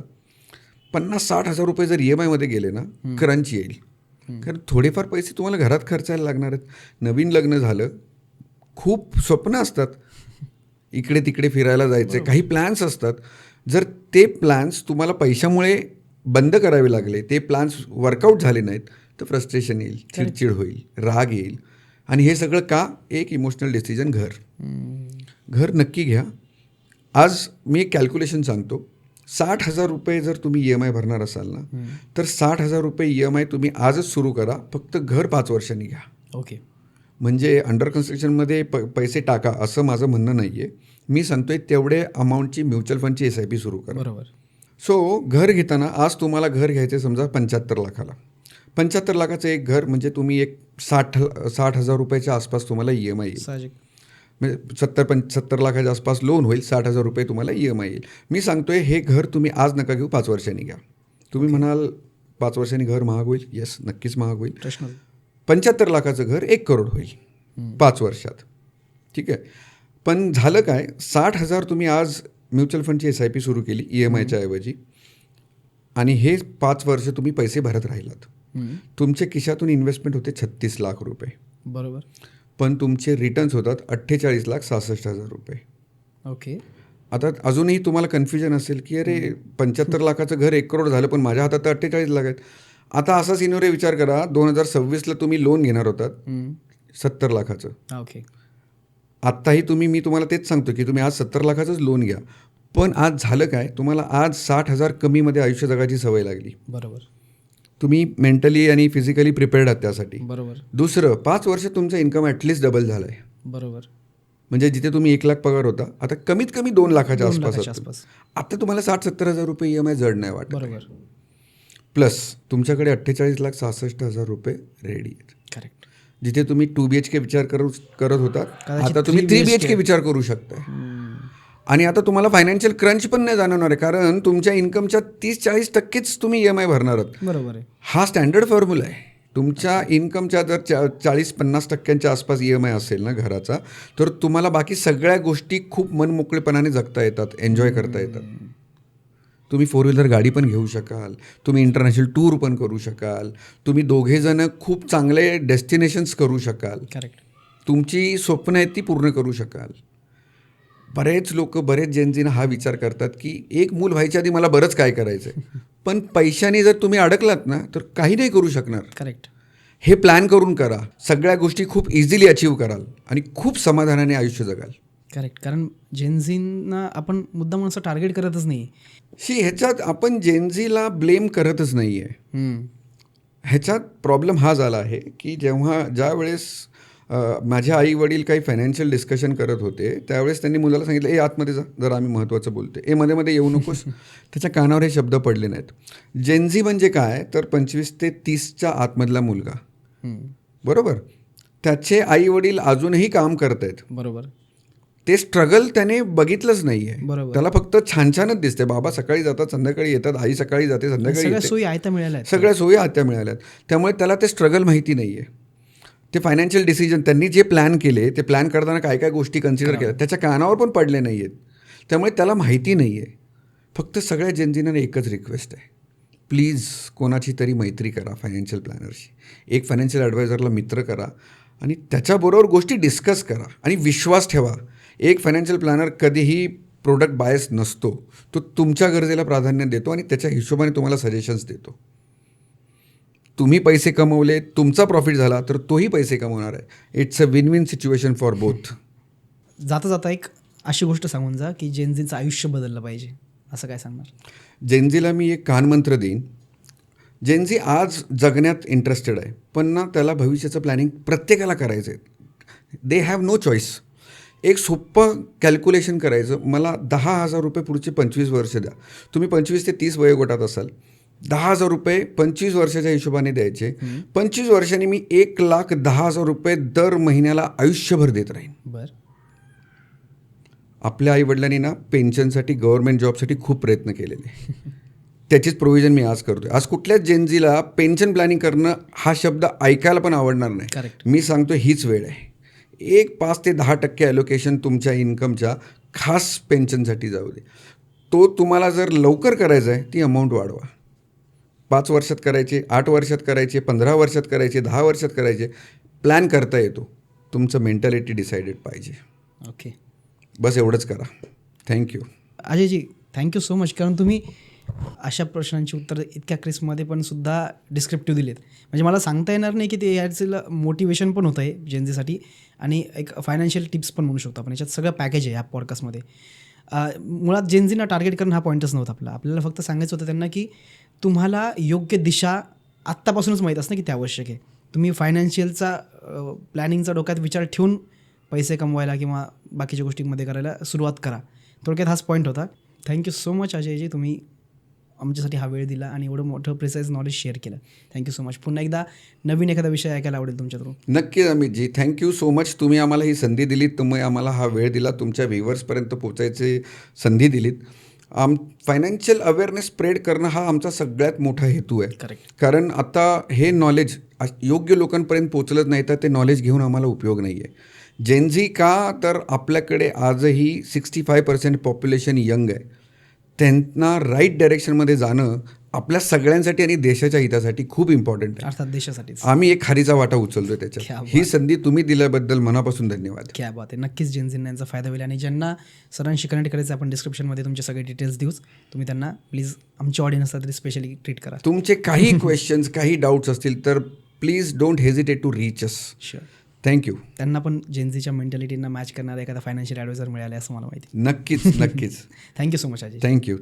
50-60 हजार रुपये जर EMI मध्ये गेले ना, क्रंच येईल. कारण थोडेफार पैसे तुम्हाला घरात खर्चायला लागणार आहेत. नवीन लग्न झालं, खूप स्वप्न असतात, इकडे तिकडे फिरायला जायचे, काही प्लॅन्स असतात. जर ते प्लॅन्स तुम्हाला पैशामुळे बंद करावे लागले, ते प्लॅन्स वर्कआउट झाले नाहीत, तर फ्रस्ट्रेशन येईल, चिडचिड होईल, राग येईल. आणि हे सगळं का? एक इमोशनल डिसिजन, घर नक्की घ्या. आज मी एक कॅल्क्युलेशन सांगतो. 60,000 रुपये जर तुम्ही EMI भरणार असाल ना, तर 60,000 रुपये EMI तुम्ही आजच सुरू करा. फक्त घर 5 वर्षांनी घ्या. ओके. म्हणजे अंडर कन्स्ट्रक्शनमध्ये पैसे टाका असं माझं म्हणणं नाही आहे. मी सांगतोय तेवढे अमाऊंटची म्युच्युअल फंडची SIP सुरू करा. बरोबर. सो घर घेताना आज तुम्हाला घर घ्यायचं समजा 75 लाखाला. 75 लाखाचं एक घर म्हणजे तुम्ही एक 60,000 रुपयाच्या आसपास तुम्हाला EMI येईल. साहजिक. म्हणजे 70 लाखाच्या आसपास लोन होईल, 60,000 रुपये तुम्हाला EMI येईल. मी सांगतोय हे घर तुम्ही आज नका घेऊ, 5 वर्षांनी घ्या. तुम्ही म्हणाल 5 वर्षांनी घर महाग होईल. येस, नक्कीच महाग होईल. प्रश्न. 75 लाखाचं घर 1 करोड होईल 5 वर्षात. ठीक आहे. पण झालं काय, 60,000 तुम्ही आज म्युच्युअल फंडची SIP सुरू केली EMIच्या ऐवजी, आणि हे 5 वर्ष तुम्ही पैसे भरत राहिलात. तुमच्या खिशातून इन्व्हेस्टमेंट होते 36 लाख रुपये. बरोबर. पण तुमचे रिटर्न्स होतात 48,66,000 रुपये. ओके. आता अजूनही तुम्हाला कन्फ्युजन असेल की अरे 75 लाखाचं घर 1 करोड झालं, पण माझ्या हातात तर 48 लाख आहेत. आता असा सिनोरे विचार करा, 2026ला तुम्ही लोन घेणार होतात 70 लाखाचं. ओके. आत्ताही मी तुम्हाला तेच सांगतो की तुम्ही आज 70 लाखाचंच लोन घ्या. पण आज झालं काय, तुम्हाला आज 60,000 कमीमध्ये आयुष्य जगाची सवय लागली. बरोबर. तुम्ही मेंटली आणि फिजिकली प्रिपेअर्ड आहात त्यासाठी. बरोबर. दुसरं, 5 वर्ष तुमचं इन्कम ॲटलिस्ट डबल झालं आहे. बरोबर. म्हणजे जिथे तुम्ही 1,00,000 पगार होता, आता कमीत कमी 2 लाखाच्या आसपास. आता तुम्हाला 60-70 हजार रुपये EMI जड नाही वाटत. बरोबर. प्लस तुमच्याकडे 48,66,000 रुपये रेडी आहेत. करेक्ट. जिथे तुम्ही 2 BHK विचार करत होता, आता तुम्ही 3 BHK विचार करू शकता. आणि आता तुम्हाला फायनान्शियल क्रंच पण नाही जाणवणार आहे, कारण तुमच्या इन्कमच्या 30-40% तुम्ही EMI भरणार आहात. बरोबर आहे. हा स्टँडर्ड फॉर्म्युला आहे. तुमच्या इन्कमच्या जर 40-50% आसपास EMI असेल ना घराचा, तर तुम्हाला बाकी सगळ्या गोष्टी खूप मनमोकळेपणाने जगता येतात, एन्जॉय करता येतात. तुम्ही 4 व्हीलर गाडी पण घेऊ शकाल, तुम्ही इंटरनॅशनल टूर पण करू शकाल, तुम्ही दोघेजणं खूप चांगले डेस्टिनेशन्स करू शकाल. करेक्ट. तुमची स्वप्न आहेत ती पूर्ण करू शकाल. बरेच जेनझीनं हा विचार करतात की एक मूल व्हायच्या आधी मला बरंच काय करायचं आहे, पण पैशाने जर तुम्ही अडकलात ना तर काही नाही करू शकणार. करेक्ट. हे प्लॅन करून करा, सगळ्या गोष्टी खूप इझिली अचीव कराल आणि खूप समाधानाने आयुष्य जगाल. करेक्ट. कारण जेनझींना आपण मुद्दाम असं टार्गेट करतच नाही. ह्याच्यात आपण जेनझीला ब्लेम करतच नाही आहे. ह्याच्यात प्रॉब्लेम हा झाला आहे की ज्या वेळेस माझे आई वडील काही फायनान्शियल डिस्कशन करत होते, त्यावेळेस त्यांनी मुलाला सांगितलं, ए आतमध्ये जा, जरा आम्ही महत्त्वाचं बोलते, ए मध्ये येऊ नकोस. त्याच्या कानावर हे शब्द पडले नाहीत. जेनझी म्हणजे काय, तर 25 ते 30च्या आतमधला मुलगा. बरोबर. त्याचे आई वडील अजूनही काम करत आहेत. बरोबर. ते स्ट्रगल त्याने बघितलंच नाही आहे. बरोबर. त्याला फक्त छानच दिसते. बाबा सकाळी जातात, संध्याकाळी येतात, आई सकाळी जाते, संध्याकाळी सगळ्या येते. सोयी आयत्या मिळाल्या आहेत. सगळ्या सोयी आत्या मिळाल्यात. त्यामुळे त्याला ते स्ट्रगल माहिती नाही आहे. ते फायनान्शियल डिसिजन त्यांनी जे प्लॅन केले, ते प्लॅन करताना काय काय गोष्टी कन्सिडर केल्या त्याच्या कानावर पण पडले नाही आहेत. त्यामुळे त्याला माहिती नाही आहे. फक्त सगळ्या जेनझींना एकच रिक्वेस्ट आहे, प्लीज कोणाची तरी मैत्री करा फायनान्शियल प्लॅनरशी. एक फायनान्शियल ॲडवायझरला मित्र करा आणि त्याच्याबरोबर गोष्टी डिस्कस करा आणि विश्वास ठेवा. एक फायनान्शियल प्लॅनर कधीही प्रोडक्ट बायस नसतो. तो तुमच्या गरजेला प्राधान्य देतो आणि त्याच्या हिशोबाने तुम्हाला सजेशन्स देतो. तुम्ही पैसे कमवले, तुमचा प्रॉफिट झाला, तर तोही पैसे कमवणार आहे. It's a win win situation for both. जाता जाता एक अशी गोष्ट सांगून जा की जेनझीचं आयुष्य बदललं पाहिजे, असं काय सांगणार? जेनझीला मी एक कानमंत्र देईन. जेनझी आज जगण्यात इंटरेस्टेड आहे, पण ना त्याला भविष्याचं प्लॅनिंग प्रत्येकाला करायचं आहे. They have no choice. एक सोपं कॅल्क्युलेशन करायचं, मला 10,000 रुपये पुढचे 25 वर्ष द्या. तुम्ही 25 ते 30 वयोगटात असाल, 10,000 रुपये 25 वर्षाच्या हिशोबाने द्यायचे. 25 वर्षांनी मी 1,10,000 रुपये दर महिन्याला आयुष्यभर देत राहीन. बरं. आपल्या आईवडिलांनी ना पेन्शनसाठी, गव्हर्नमेंट जॉबसाठी खूप प्रयत्न केलेले. त्याचीच प्रोव्हिजन मी आज करतोय. आज कुठल्याच जेनजीला पेन्शन प्लॅनिंग करणं हा शब्द ऐकायला पण आवडणार नाही. करेक्ट. मी सांगतो हीच वेळ आहे. 5 ते 10% ॲलोकेशन तुमच्या इन्कमच्या खास पेन्शनसाठी जाऊ दे. तो तुम्हाला जर लवकर करायचा आहे, ती अमाऊंट वाढवा. 5 वर्षात करायचे, 8 वर्षात करायचे, 15 वर्षात करायचे, 10 वर्षात करायचे. प्लॅन करता येतो. तुमचं मेंटॅलिटी डिसाइडेड पाहिजे. ओके. बस एवढंच करा. Thank you. Ajayji, thank you so much. कारण तुम्ही अशा प्रश्नांची उत्तर इतक्या क्रिस्पमध्ये पण सुद्धा डिस्क्रिप्टिव्ह दिलेत. म्हणजे मला सांगता येणार नाही की ते याचं मोटिवेशन पण होतं आहे जेनझीसाठी आणि एक फायनान्शियल टिप्स पण म्हणू शकतो आपण. याच्यात सगळं पॅकेज आहे ह्या पॉडकास्टमध्ये. मुळात जेनझीना टार्गेट करणं हा पॉईंटच नव्हता आपल्याला फक्त सांगायचं होतं त्यांना की तुम्हाला योग्य दिशा आत्तापासूनच माहीत असणं किती आवश्यक आहे. तुम्ही फायनान्शियलचा प्लॅनिंगचा डोक्यात विचार ठेवून पैसे कमवायला किंवा बाकीच्या गोष्टींमध्ये करायला सुरुवात करा. थोडक्यात हाच पॉईंट होता. थँक्यू सो मच अजयजी, तुम्ही आमच्यासाठी हा वेळ दिला आणि एवढं मोठं प्रिसाईज नॉलेज शेअर केलं. Thank you so much. पुन्हा एकदा नवीन एखादा विषय ऐकायला आवडेल तुमच्या थ्रू. नक्कीच अमितजी, थँक्यू सो मच. तुम्ही आम्हाला ही संधी दिलीत, तुम्ही आम्हाला हा वेळ दिला, तुमच्या व्ह्युअर्सपर्यंत पोचायची संधी दिलीत. फायनान्शियल अवेअरनेस स्प्रेड करणं हा आमचा सगळ्यात मोठा हेतू आहे. करेक्ट. कारण आता हे नॉलेज योग्य लोकांपर्यंत पोचलत नाही तर ते नॉलेज घेऊन आम्हाला उपयोग नाही आहे. जेनझी का, तर आपल्याकडे आजही 65% पॉप्युलेशन यंग आहे. त्यांना राईट डायरेक्शनमध्ये जाणं आपल्या सगळ्यांसाठी आणि देशाच्या हितासाठी खूप इम्पॉर्टंट आहे. अर्थात देशासाठीच. आम्ही एक खारीचा वाटा उचलतोय क्या त्याच्यात. बात. ही संधी तुम्ही दिल्याबद्दल मनापासून धन्यवाद. क्या बात आहे. नक्कीच जेनझींना यांचा फायदा होईल आणि ज्यांना सरांशी कनेक्ट करायचं आपण डिस्क्रिप्शनमध्ये तुमचे सगळे डिटेल्स देऊच. तुम्ही त्यांना प्लीज आमच्या ऑडियन्सला तरी स्पेशली ट्रीट करा. तुमचे काही क्वेश्चन्स, काही डाऊट्स असतील तर please don't hesitate to reach us. Sure. Thank you. त्यांना पण जेनझीच्या मेंटॅलिटींना मॅच करणारा एखादा फायनान्शियल ॲडवायझर मिळाला असं मला माहिती. नक्कीच. Thank you so much Ajay. Thank you.